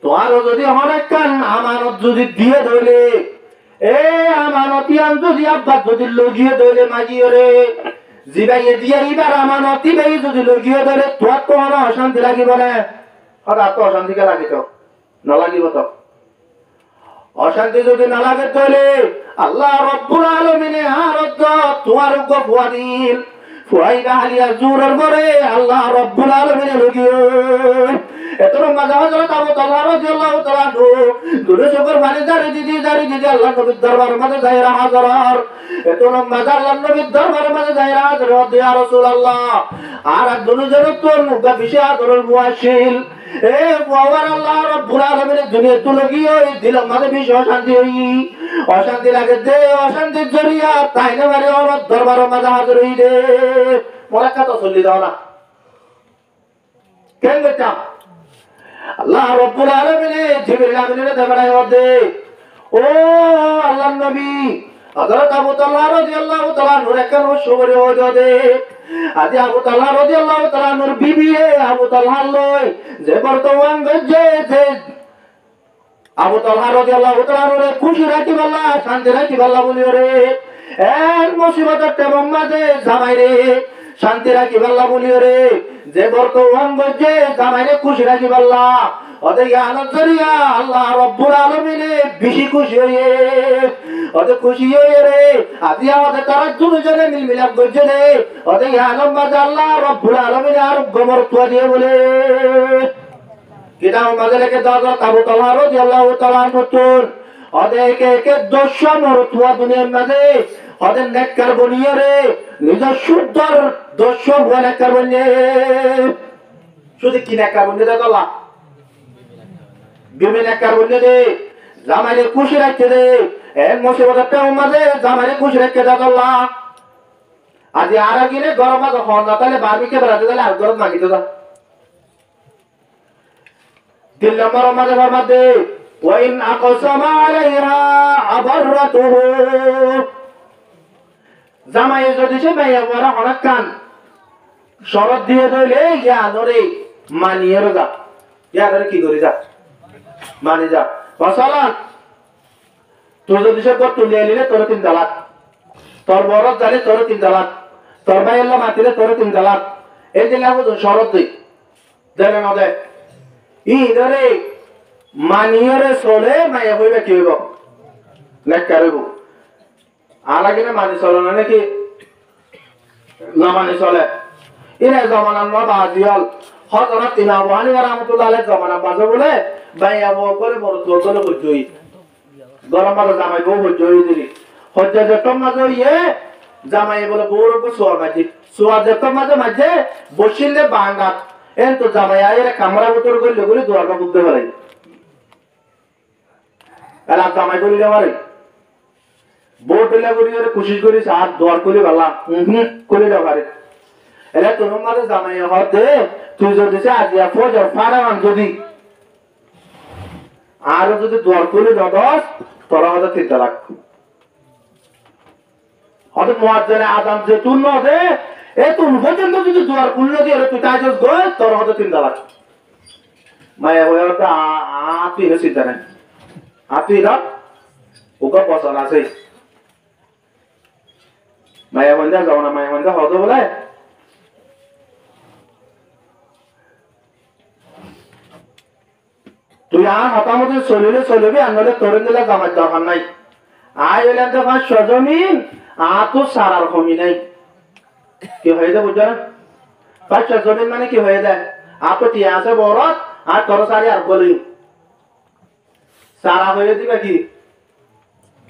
তোমার যদি হরেকান আমানত যদি দিয়ে ধইলে এ আমানতিয়ান যদি আব্বা যদি লগিয়ে ধইলে মাজিয়ে রে জিবাইয়ে দিয়ে এবার আমানতি ভাই যদি লগিয়ে ধরে তোমার তো আমার অশান্তি লাগিব না আর তো অশান্তি কে লাগিব না লাগিব তো অশান্তি যদি না লাগে তাহলে আল্লাহ রাব্বুল আলামিন আর তোমার গফওয়া দিল ফুয়াইগা হালিয়া জোরের পরে আল্লাহ রব্বুল আলামিন লগিয়ে এতর মাঝে মাঝে আবু তালহা রাদিয়াল্লাহু তাআলা দুরে চোখের পানি জারি দিদি আল্লাহ নবীর দরবার মাঝে যাইরা হাজার এতর মাঝে আল্লাহ নবীর দরবার মাঝে যাইরা হাজার ইয়া রাসূলুল্লাহ আর দুজনের তোর মুখা বিশে আদরের মুয়াশিল এ বাবার আল্লাহ রব্বুল আলামিন দুনিয়া তুলে গিয়ে দিলের মাঝে বিশ অশান্তি হই অশান্তি লাগে দে অশান্তির জরিয়া তাই না বাড়ি আমার দরবার মাঝে হাজির হই দে মোলাকা তো চলি দাও না কেন গেতাম আল্লাহ রব্বুল আলামিন জিবরিল আমিনের দেবায় দে ও আল্লাহর নবী হযরত আবু তালহা রাদিয়াল্লাহু তাআলা নূর একখান শুভরে হয়ে দে আজি আবু তালহা রাদিয়াল্লাহু তাআলা নূর বিবি আবু তালহা লই যে বর্তমান গজে যে আবু তালহা রাদিয়াল্লাহু তাআলা নূর খুশি রাখি বল্লা শান্তি রাখি বল্লা বলিও রে এর মুসিবতের টাইম মাঝে জামাই রে শান্তি রাখি বল্লা বলিও রে যে বর্তমান গজে জামাই রে খুশি রাখি বল্লা ওদের আনন্দ জরিয়া আল্লাহ রব্বুল আলামিন বেশি খুশি হয়ে ওদের খুশি হয়ে রে আজি আমাদের তারা দুজনে মিলমিলাপ করছে রে ওদের আনন্দ মাঝে আল্লাহ রব্বুল আলামিন আর গোমর তুয়া দিয়ে বলে কিতাব মাঝে রেখে দাদা আবু তালহা রাদিয়াল্লাহু তাআলা নতুন ওদেরকে একে দর্শন তুয়া দুনিয়ার মাঝে ওদের নেককার বনিয়ে রে নিজের শুদ্ধর দর্শন হয়ে নেককার বনিয়ে শুধু কি নেককার বনিয়ে দেয় আল্লাহ বিবি নেককার বনিয়ে দে জামাইলে খুশি রাখতে দে এক মুসিবতের টাইম মাঝে জামাইলে খুশি রাখতে দাও আল্লাহ আজি আর গিয়ে গরম মাঝে হন না তাহলে বাবিকে বেড়াতে গেলে আর গরম মাগিতে দাও দিল নম্বর মাঝে বরবাদ দে ওয়াইন আকসামা আলাইহা আবরতুহু জামাই যদি সে মাইয়া বড় হনাক কান শরৎ দিয়ে দইলে ইয়া ধরে মানিয়ে যা ইয়া ধরে কি করি যা মানে যা মাসালান তুই যদি সে কর তুলিয়ে নিলে তোর 3 তালাক তোর বড় জানে তোর 3 তালাক তোর ভাই আল্লাহ মাতিলে তোর 3 তালাক এই দিলে আমি শরৎ দিই দেলে না দে ই ধরে মানিয়ে চলে মাইয়া হইবে কি হইব নেককার হইব আলাগে না মানি চলে না নাকি না মানি চলে ইনে জমানার মা বাজিয়াল হযরত ইমাম আবু হানিফা রাহমাতুল্লাহ আলাইহি জমানা বাজে বলে বাইয়া বউ করে বড় তোতলে হইজই গরম মাঝে জামাই বউ হইজই দিলি হজ্জা যত মাঝে ইয়ে জামাই বলে বউর উপর সোয়া যত মাঝে বসিলে বাঙ্গাত এন তো জামাই আইরে কামরা ভিতর গইলে গলি দুয়ারটা বুঝতে পারে আর জামাই গলি দেওয়ারে বোটলা করি আর কোশিশ করি আর দোয়ার করে বালা করে দাও পারে এলা তোমার মাঝে জামাই হতে তুই যদি আজিয়া ফজর ফারামান যদি আর যদি দোয়ার করে দাও তোরা হতে 3 তালাক হতে মুয়াজ্জিন আযান যে তুন নদে এ তুন পর্যন্ত যদি দোয়ার করে দিয়ে তুই তাইজস গয় তোরা হতে 3 তালাক মায়া হয়টা আপি হেসি জানে আপি না ওকা পছন্দ আছে মায়া বন্ধা যাও না মায়া বন্ধা হতো বলে তুই আর হতামত চলিবি আনলে তোরে দিলে জামাই দরকার নাই আয় হইলে তো 500 জমিন তো সারার কমি নাই কি হয়ে যায় বুঝছো না 500 জমিন মানে কি হয়ে যায় তো টিয়া আছে বড় আর তোর সারি আর বলি সারা হয়ে দিবে কি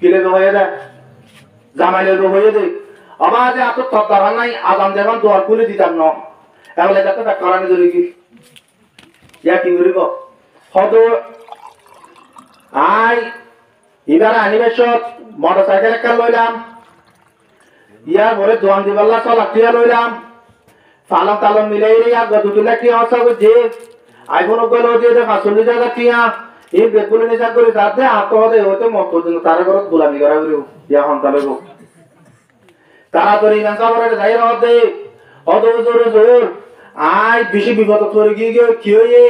কিলে হয়ে যায় জামাই লেগে হয়ে যায় আবার যে এত তত্ত্বাবধান নাই আগাম যেমন দোয়ার খুলে দিতাম না এগুলো দেখো তা করানি ধরে কি ইয়া কি করিব হদ আই এবার আনিবেশত মোটরসাইকেল একটা লইলাম ইয়ার পরে দোয়ান দিবাল্লা চলা টিয়া লইলাম পালং তালং মিলাই রে আর দুটো টিয়া আসা করছে আইফোন গেল দিয়ে 45,000 টিয়া এই বেগুলো নিশা করে তাতে আত্মহতে হতে মত তারা ঘরত গোলামি করা করিব ইয়া সন্তান হইব তাড়াতাড়ি না সাবরে যাই রদে অত জোর আই বেশি বিপদ করে গিয়ে কি হয়ে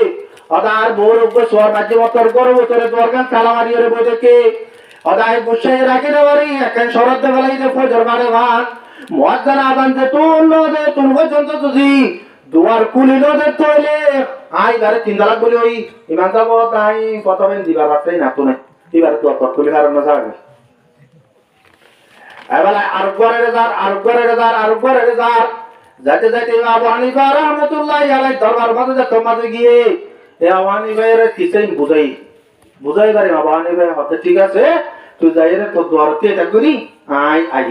আদার বোর উপর সোয়ার মাঝে মতর করব তোরে দরকার তালা মারিয়ে রে বইতে আদাই বসে রাখি দেবারি এখন শরৎ বেলাই দে ফজর মারে ভাত মুয়াজ্জিন আযান যে তুল দে তুল পর্যন্ত যদি দুয়ার কুলি দে তোলে আই দারে 3 তালাক বলি ওই ইমান যাব তাই প্রথমে দিবার রাস্তাই না তো না দিবার তো কুলি কারণ না থাকে এবারে আর গরে যার যাইতে যাইতে আবু হানিফা রাহমাতুল্লাহি আলাইহি দরবার মাঝে যত মাঝে গিয়ে এ আবু হানিফার কিসেই বুঝাই পারে আবু হানিফা হতে ঠিক আছে তুই যাইরে তো দরতে এটা করি আই আই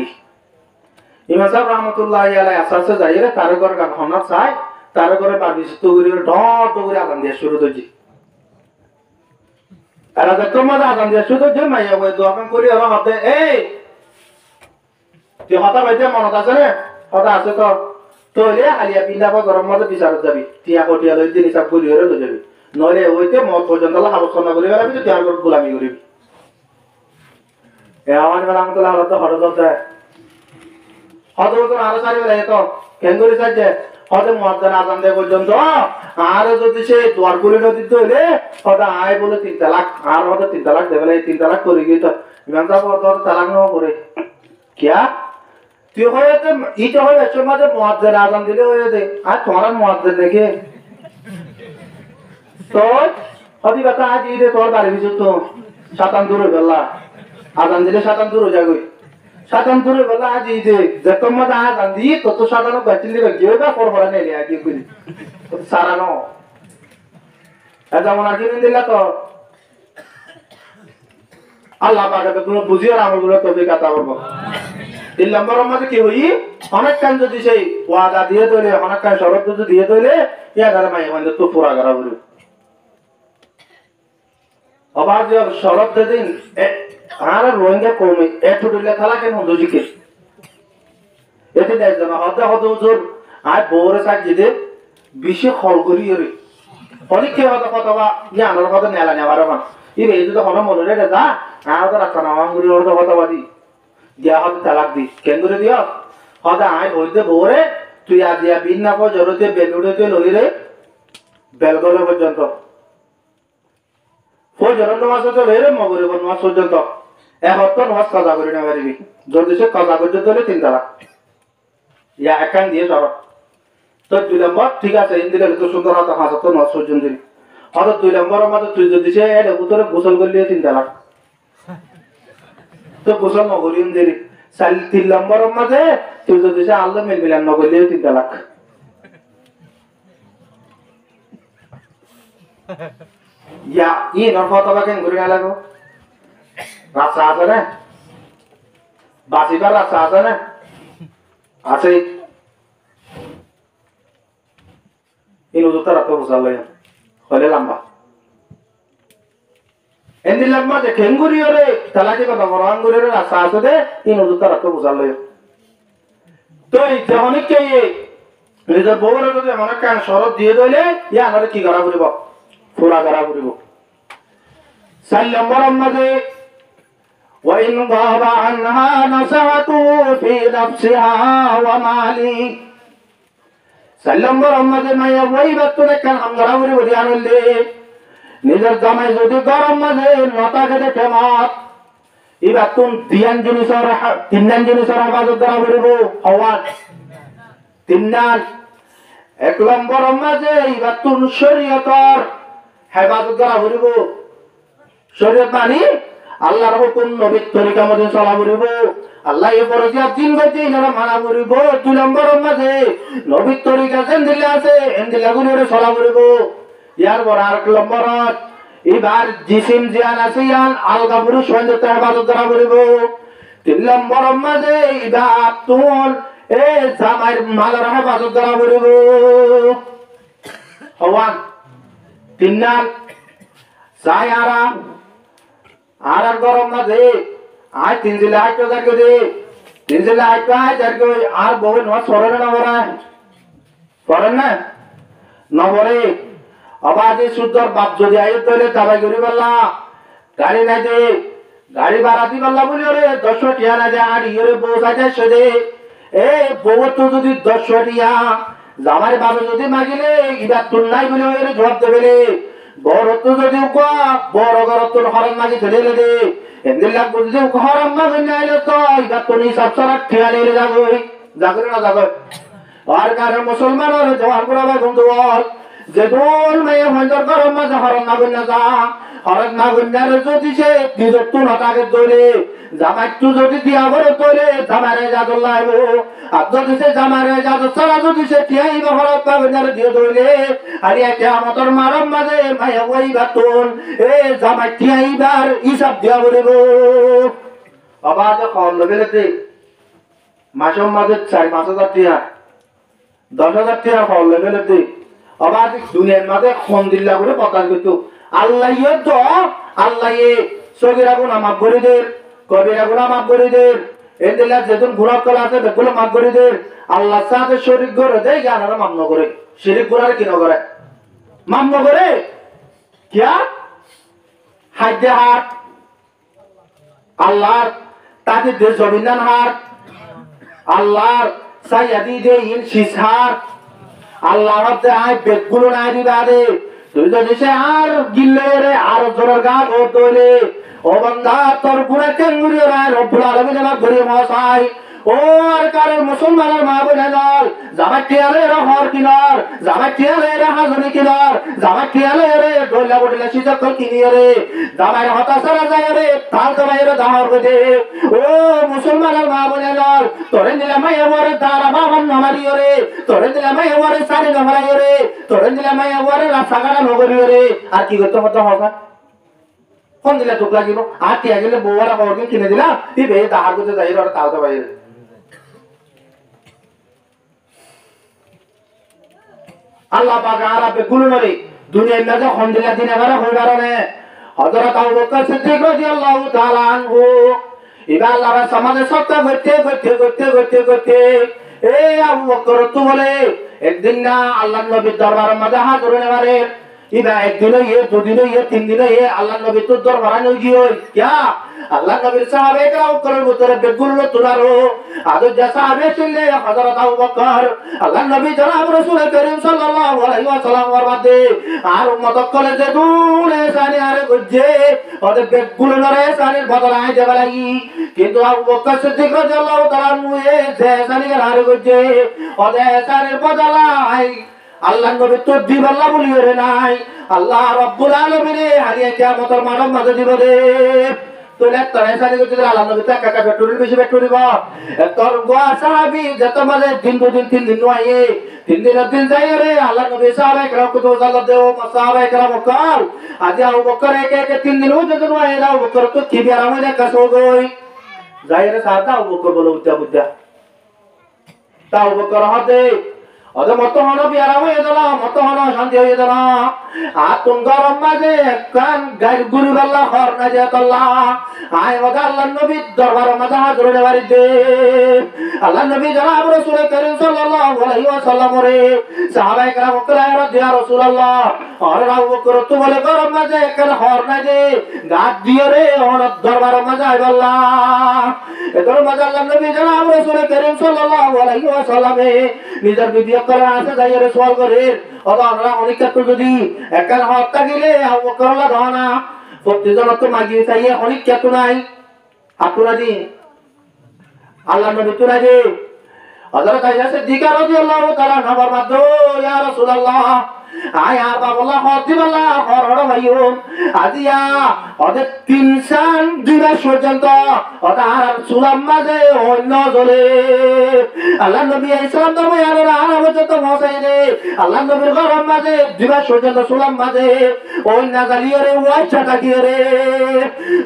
ইমাম সাহেব রাহমাতুল্লাহি আলাইহি আসাসে যাইরে তার ঘর গান হনা চাই তার ঘরে বাবিস তো করে ঢট করে আগান দিয়ে শুরু হইছে আর আজ তোমার আগান দিয়ে শুরু হইছে মাইয়া ওই দোকান করি আর হাতে এই তুই হতা বাইতে মনত আছে রে হতা আছে তো তোলে আলিয়া পিন্ডা বা গরম মধ্যে বিচারত যাবি টিয়া কটিয়া লই দিন হিসাব করি হরে লই যাবি নইলে ওইতে মত পর্যন্ত আলোচনা করে গেলাবি তো টিয়ার গোলামি করিবি এ আমার রাহমাতুল্লাহ আলাইহি তো হঠাৎ যায় হঠাৎ তো আরো সারি বেলা তো কেন করে যাচ্ছে হঠাৎ মুয়াজ্জিন আযান দেয় পর্যন্ত আর যদি সে দুয়ার খুলে দিতে হইলে হঠাৎ আয় বলে 3 তালাক আর হঠাৎ 3 তালাক দেবে 3 তালাক করে গিয়ে তো ইমাম সাহেব তো তালাক না করে क्या তুই হয়তো ইটা হয় সমাজে মুয়াজ্জিন আযান দিলে হয়ে দে আর তোমার মুয়াজ্জিন দেখে তো হদি কথা আজ ইদে তোর বাড়ি বিজু তো শতান দূর গেলা আযান দিলে শতান দূর যাগই শতান দূর গেলা আজ ইদে যত মজা আযান দি তত শতান বাতিল দিবে গেবা পর পর নেলে আগে করি সারা নো এটা মনে কি দিলা তো আল্লাহ পাকে তো তুমি বুঝিও আমলগুলো তবে কথা বলবো 3 নম্বরের মধ্যে কি হই অনেক কাজ যদি সেই ওয়াদা দিয়ে দিলে অনেক কাজ শরত যদি দিয়ে দিলে ইয়া ঘরে মাই মানে তো পুরা করা বলি আবার যে শরত দিন আর রোহিঙ্গা কমে একটু দিলে থালা কেন দুজিকে এতে দেয় না হদা হুজুর আর বউরে সাজ দিতে বেশি খল করি রে অনেক কে হদা কথা বা জ্ঞানের কথা নেলা নেবার মানে ইবে এই যদি হলো মনে রে যা আর তো রাখা না আমার গুরি হদা কথা বাদি দিয়া হতে তালাক দি কেন করে দিও হদা আয় হইতে বউরে তুই আজ ইয়া বিন না কো জরতে বেলুড়েতে লই রে বেলগলে পর্যন্ত ফজর নামাজ তো লই রে মগরিব নামাজ পর্যন্ত এক হপ্তাহ নামাজ কাজা করে না পারিবি যদি সে কাজা পর্যন্ত হলে 3 তালাক ইয়া একান দিয়ে সর তো 2 নম্বর ঠিক আছে ইন্দিরা তো সুন্দর হতো 5 হপ্তাহ নামাজ পর্যন্ত হয়তো 2 নম্বরের মধ্যে তুই যদি সে এর উত্তরে গোসল করলে 3 তালাক তো গোসল নগরিন দেরি 3 নম্বরের মধ্যে তুই যদি সে আল্লাহ মিলমিলান ন করলে 3 তালাক ইয়া ই নরফতবা কেন করে লাগো রাস্তা আছে না বাসিবার রাস্তা আছে না আছে এই নজরটা রাখতে বসাল হলে লম্বা এন্দি লম্বা যে খেঙ্গুরি ওরে তালাকে কথা বরাঙ্গুরি রে রাস্তা আছে দে এই নজরটা রাখতে বসাল তো এই অনেক কে নিজের বউরে যদি অনেক কান শরৎ দিয়ে দিলে ইয়া আমাদের কি করা করিব পুরা করা করিব 4 নম্বরের মধ্যে وإن غاب عنها نزعته في نفسها ومالي 4 নম্বরের মধ্যে মাইয়া ওই বাতুরে কান আমরা করি বলি আনলে নিজের জামাই যদি গরম মধ্যে নটা খেতে ফেমাত এই বাতুন 3 জিনিসের হেফাজত করা করিব হওয়া 3 নাল 1 নম্বরের মধ্যে এই বাতুন শরীয়তর হেফাজত করা করিব শরীয়ত মানে আল্লাহর হুকুম নবীর তরিকা মতে চলা করিব আল্লাহ এই পরিচয় দিন গতি যারা মানা করিব 2 নম্বরের মধ্যে নবীর তরিকা যেন দিলে আছে এন দিলা গুলিরে চলা করিব ইয়ার পর আর নম্বরত এবার জিসিম জিয়ান আসিয়ান আলগা পুরুষ সৈন্যতে হেফাজত করা করিব 3 নম্বরের মধ্যে ইবাদ তুল এ জামাইর মালের হেফাজত করা করিব হওয়ান 3 নাল সায়ারা আর গরম না দে আয় 3 জিলা আইতো যাকে দে 3 জিলা আইতো আয় যাকে আর বহু নয় সরে না পড়েন না নবরে আবাদে সুন্দর বাপ যদি আইত তাহলে দাবাই করি বললা গাড়ি নাই দে গাড়ি ভাড়া দি বললা বলি ওরে 10 টিয়া না দে আর ইরে বউ সাজে সদে এ বউ তো যদি 10 টিয়া জামার বাবা যদি মাগিলে ইদা তুল নাই বলে ওরে জবাব দেবেলে বড় তো যদি কোয়া বড় ঘর তোর হরম মাগি চলে দে এমনি লাগ বুঝে হরম মাগি নাইলে তো ইদা তো নি সব সারা ঠিয়ালে যাবই জাগরে না যাবে আর কারে মুসলমান আর জওয়ান করা বন্ধু বল যে দোল মেয়ে হইন্দর গরম মাঝে হরণ না গুন্না যা হরণ না গুন্নার যদি সে নিজের তুলা তাকে ধরে জামাই তু যদি দিয়া বড় ধরে জামারে যাদর লাগবো আর যদি সে জামারে যাদর ছাড়া যদি সে টিয়াই বা হরণ না গুন্নার দিয়ে ধরে আর একে আমাদের মারম মাঝে মায়া ওই বাতুন এ জামাই টিয়াইবার হিসাব দিয়া বলিব বাবা যে কম লেগেছে মাসের মাঝে 4-5 হাজার টিয়া 10,000 টিয়া কম লেগেছে আবার দুনিয়ার মাঝে খন দিল্লা করে পতাস করতো আল্লাহ তো আল্লাহ সগিরা গুণা মাফ করে দের কবিরা গুণা মাফ করে দের এদিলা যেদিন ঘোরার কলা আছে বেগুলো মাফ করে দের আল্লাহ সাথে শরীর করে দেয় গানারা মাফ ন করে শরীর ঘোরার কি ন করে মাফ ন করে কিয়া হাইদে হাট আল্লাহর তাকে দে জমিনান হাট আল্লাহর সাইয়াদি দে ইন শিসহার আল্লাহ হতে আয় বেগুলো নাই দিবা দে তুই যদি সে আর গিল্লে রে আর জোরের গা ও তোলে ও বান্দা তোর পুরা কেঙ্গুরি রে রব্বুল আলামিন না ঘুরে মশাই ও আর কারে মুসলমানের মা বলে নল জামা টিয়ালে রে হর কিনার জামা টিয়ালে রে হাজনি কিনার জামা টিয়ালে রে ডোলা বডলা সিজা কল কিনি রে জামাই হতাশরা যায় রে তাল কবাইরে দাহর গদে ও মুসলমানের মা বলে নল তোরে নিলামাই এবারে দারা বাবান নামারি রে তোরে নিলামাই এবারে সারি নামারি রে তোরে নিলামাই এবারে রাসাগাড়া নগরি রে আর কি করতে হতো হবে কোন দিলা দুঃখ লাগিব আর টিয়া গেলে বউরা বউকে কিনে দিলা দিবে দাহার গদে যাই রে তাল কবাইরে আল্লাহ পাক আরাবে গুলমরি দুনিয়ার মাঝে খন্দিলা দিন এবারে হইবার না হযরত আবু বকর সিদ্দিক রাদিয়াল্লাহু তাআলা আনহু ইবা আল্লাহর সমাজে সত্তা করতে এ আবু বকর তো বলে একদিন না আল্লাহর নবীর দরবারের মাঝে হাজির হইবারে ইবা একদিন এ দুদিন এ তিন দিন এ আল্লাহর নবীর তো দরবারে নই গিয়ে क्या আল্লাহ নবীর সাহাবে কেরাম করার ভিতরে বেগুলো তুলারো আদর যা সাহাবে ছিলেন হযরত আবু বকর আল্লাহ নবী জনাব রাসূল করিম সাল্লাল্লাহু আলাইহি ওয়াসাল্লাম ওয়ারবাদে আর উম্মত কলে যে দুলে সানি আরে গজে ওদের বেগুলো নরে সানির বদলায় দেবা লাগি কিন্তু আবু বকর সিদ্দিক রাদিয়াল্লাহু তাআলা মুয়ে যে সানি আরে গজে ওদের সানির বদলায় আল্লাহ নবী তো দিবাল্লা বলিও রে নাই আল্লাহ রাব্বুল আলামিন হারিয়ে কিয়ামতের মানব মাঝে দিব রে তোলে তরে সারি গতি আল্লাহ নবী তা কাকা বেটুরি বেশি বেটুরি বা তোর গোয়া সাহাবী যত মাঝে দিন দুদিন তিন দিন নয় তিন দিন যাই রে আল্লাহ নবী সাহাবে کرام কত জাল্লা দেও সাহাবে کرام কাল আজ আবু বকর এক তিন দিন ও যত নয় আবু বকর তো কি বিয়ার আমাদের কাছে গই যাই রে সাদা আবু বকর বলে উদ্যা তা আবু বকর হতে ওদের মতো হলো বিয়ারা হয়ে গেল মতো হলো শান্তি হয়ে গেল আর তুমি গরম মাঝে কান গাই গুরু আল্লাহ হর না যে আল্লাহ আয় ওদের আল্লাহ নবী দরবার মাঝে হাজির হয়ে বাড়িতে আল্লাহ নবী জনাব রাসূল করিম সাল্লাল্লাহু আলাইহি ওয়াসাল্লাম রে সাহাবায়ে কেরাম করায় ইয়া রাসূলুল্লাহ আর আবু বকর তো বলে গরম মাঝে কান হর না যে গাত দিয়ে রে ওর দরবার মাঝে আয় আল্লাহ এদের মাঝে আল্লাহ নবী জনাব রাসূল করিম সাল্লাল্লাহু আলাইহি ওয়াসাল্লাম নিজের বিবি করে আসে যাই রে সওয়াল করে ওরা আমরা অনেক ক্ষেত্রে যদি একাল হত্যা গেলে আবু বকর লা ধনা প্রতিজন তো মাগিয়ে চাইয়ে অনেক ক্ষেত্র নাই আপনারা দি আল্লাহ নবী তো রাজি হযরত আয়েশা সিদ্দিকা রাদিয়াল্লাহু তাআলা নবর মাদ্দ ইয়া রাসূলুল্লাহ আয়া বাবুল্লাহ হদিবাল্লাহ হরড় ভাইও আজিয়া ওদের তিনসান দিবা পর্যন্ত ওদার সুলাম মাঝে অন্য জলে আল্লাহ নবী ইসলাম ধর্ম ইয়ারা আরব যত মসাইরে আল্লাহ নবীর গরম মাঝে দিবা পর্যন্ত সুলাম মাঝে অন্য গালিয়ে রে ওয়াইছা কাটিয়ে রে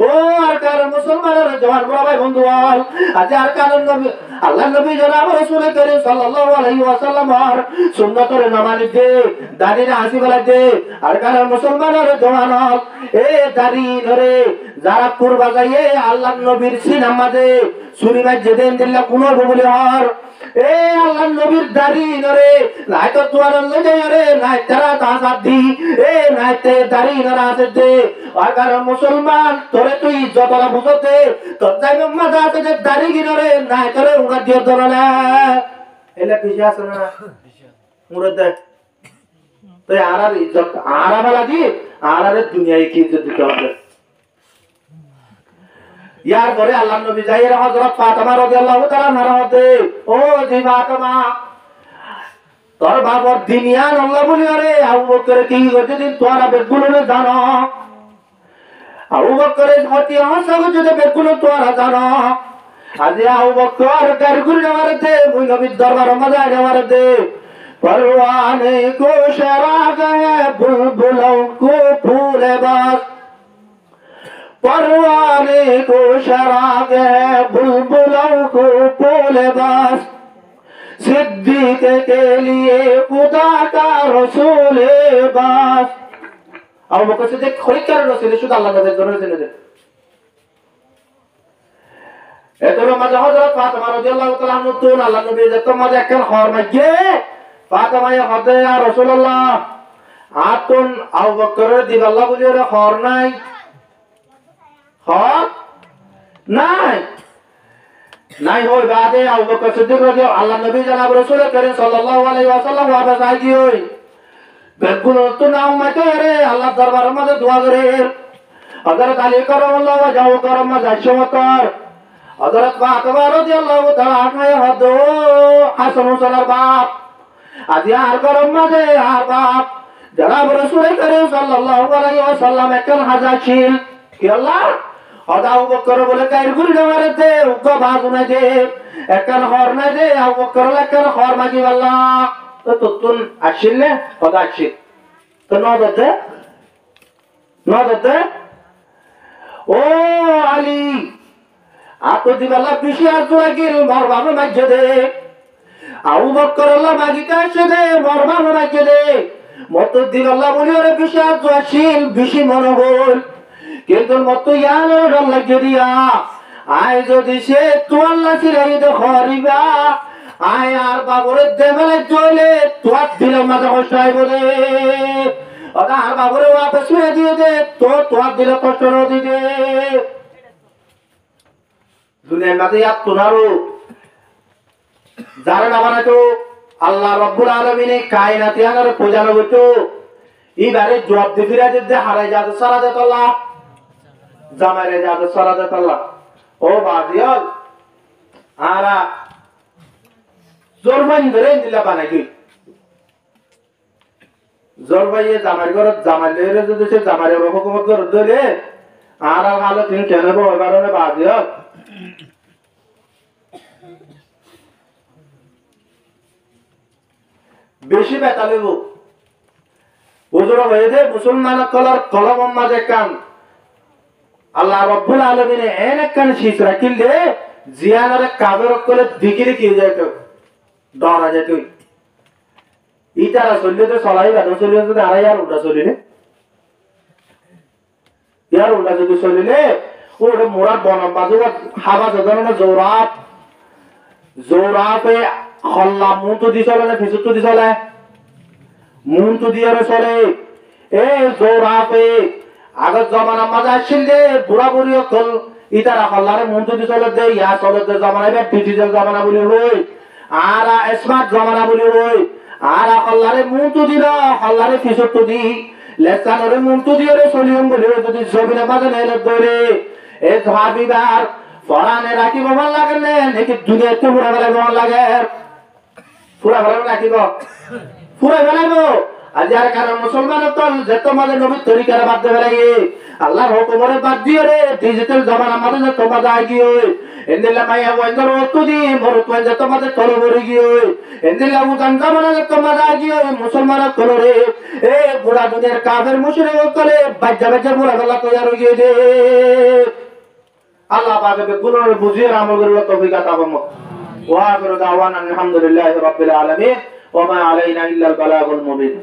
ও আর কারণ মুসলমানের জওয়ান বড় ভাই বন্ধু আল আজ আর কারণ নবী আল্লাহ নবী জনাব রাসূল করিম সাল্লাল্লাহু আলাইহি ওয়াসাল্লাম আর সুন্নতরে নামাজ দে দাড়িরে হাসি বলা দে আর কারণ মুসলমানের জওয়ান এ দাড়ি ধরে যারা কুরবা যাইয়ে আল্লাহ নবীর সিনাম মাঝে সুরি মাঝ যেদিন দিল্লা কোন বলে হর এ আল্লাহ নবীর দাড়ি ধরে নাই তো তোর লয়ে রে নাই তারা তাসাদ দি এ নাই তে দাড়ি ধরা আছে দে আর কারণ মুসলমান তোরে তুই যতলা বুঝতে তোর যাই মাথা আছে যে দাড়ি গিনরে নাই তোরে উড়া দিয়ে ধরলা এলা পিছে আছে না মুরদ তো আরার ইজ্জত আরাবালা দি আরারে দুনিয়ায় কি ইজ্জত দিতে হবে ইয়ার পরে আল্লাহ নবী যাইরা হযরত ফাতেমা রাদিয়াল্লাহু তাআলা নারাতে ও জি ফাতেমা তোর বাবার দিনিয়ান আল্লাহ বলি আরে আবু বকরে কি করছে দিন তোরা বেগুলো জানো আবু বকরে হতি হাসা করছে বেগুলো তোরা জানো আজ আবু বকর কারগুল নেওয়ারতে মুই নবীর দরবার মজা নেওয়ারতে परवाने को शराग है बुलबुलों को फूल बस परवाने को शराग है बुलबुलों को फूल बस सिद्दीक के लिए खुदा का रसूल बस अब वो कैसे देख खोई कर रसूल शुद्ध अल्लाह का जरूर से नहीं এতলো মাঝে হযরত ফাতেমা রাদিয়াল্লাহু তাআলা নতুন আল্লাহ নবী যে তোমাদের একখান খবর মাঝে ফাতেমা হদে ইয়া রাসূলুল্লাহ আতুন আবু বকরের দিন আল্লাহ বলি ওরে খবর নাই খবর নাই নাই হই বাদে আবু বকর সিদ্দিক রাদিয়াল্লাহু আল্লাহ নবী জনাব রাসূল করিম সাল্লাল্লাহু আলাইহি ওয়াসাল্লাম ওয়াবা সাইজি হই বেকুল তো নাও মাতে রে আল্লাহ দরবারের মধ্যে দোয়া করে হযরত আলী কারামাল্লাহু ওয়াজহু কারামা জাশওয়াতার हजरत फातिमा রাদিয়াল্লাহু তাআলা আনহা হদো হাসান হুসাইনের বাপ আজ আর গরম মাঝে আর বাপ জনাব রাসূল করিম সাল্লাল্লাহু আলাইহি ওয়াসাল্লাম একজন হাজাশিল কি আল্লাহ হদা আবু বকর বলে কাইর গুলি মারতে উকা বাজু না দে একজন হর না দে আবু বকর একজন হর মাগি আল্লাহ তো তুন আসিল নে হদা আসিল তো নদতে ও আলী আতো দিবাল্লা পিছি আজু লাগিল মরবানো মাঝে দে আবু বকর আল্লাহ মাগিতে আসে দে মরবানো মাঝে দে মত দিবাল্লা বলি ওরে পিছি আজু আসিল বেশি মনে হল কিন্তু মত ইয়ানো ডল লাগে দিয়া আয় যদি সে তোয়াল্লা সিরাই দে খরিবা আয় আর বাবরে দেবেলে জইলে তোয়াত দিলে মাঝে কষ্ট আইব রে ওটা আর বাবরে ওয়াপস করে দিয়ে দে তো তোয়াত দিলে কষ্ট ন দিবে দুনিয়ার মাঝে আপনারও যারা না বানাতো আল্লাহ রাব্বুল আলামিনে কায়নাতে আনার পূজা হতো এবারে জবাব দি ফিরা দিতে হারাই যাতে সারা দে আল্লাহ জামাইরে যাতে সারা দে আল্লাহ ও বাদিয়াল আরা জরমান ধরে দিলা বানাই গই জরবাইয়ে জামাই ঘর জামাই লইরে যদি সে জামাইরে হুকুমত করে ধরে আরা ভালো দিন কেন বো এবারে বাদিয়াল বেশি ব্যথা লেব হুজুর হয়ে দে মুসলমান কলার কলম মাঝে কান আল্লাহ রাব্বুল আলামিন এনে কান শীষ রাখিল দে জিয়ানারে কাবের কলে দিকিরে কি যায় তো ডরা যায় তুই ইতারা চললে তো চলাই বাদো চলে যদি আর ইয়ার উল্টা চলিলে ইয়ার উল্টা যদি চলিলে ওরে মোরা বনম বাজু হাবা জদনা জোরাপে খল্লা মুন তো দি চলে না ফিসু তো দি চলে মুন তো দিয়ে চলে এ জোরাপে আগত জমানা মাঝে আসছিল দে বুড়া বুড়ি কল ইতারা খল্লারে মুন তো দি চলে দে ইয়া চলে দে জমানা বে ডিজিটাল জমানা বলি হই আর স্মার্ট জমানা বলি হই আর খল্লারে মুন তো দি না খল্লারে ফিসু তো দি লেসানরে মুন তো দিয়ে চলিয়ম বলি যদি জমিনে মাঝে নেলে ধরে এ হাবিবার ফরানে রাখিব ভাল লাগে নাকি দুনিয়াতে পুরা বেলাইব ভাল লাগে পুরা বেলাইব রাখিব পুরা বেলাইব আজ আর কারণ মুসলমান তল যেত মাঝে নবীর তরিকার বাদ দেবে লাগে আল্লাহর হুকুমরে বাদ দিয়ে রে ডিজিটাল জমানা মাঝে যে তোমাদের আগিয়ে এন্দিলা মাইয়া ওয়াইন্দর ওতু দি মরত ওয়াইন যে তোমাদের তলে বড়ি গিয়ে এন্দিলা উজান জমানা যে তোমাদের আগিয়ে মুসলমান তলে রে এ বুড়া দুনিয়ার কাফের মুশরিক করে বাজ্জা বাজ্জা পুরা বেলা তৈরি হয়ে গিয়ে দে আল্লাহ পাকে গুণরে বুঝিয়ে আমল করার তৌফিক আতা করুন ওয়া আখিরু দাওয়ানা আলহামদুলিল্লাহি রাব্বিল আলামিন ওয়া মা আলাইনা ইল্লাল বালাগুল মুবিন।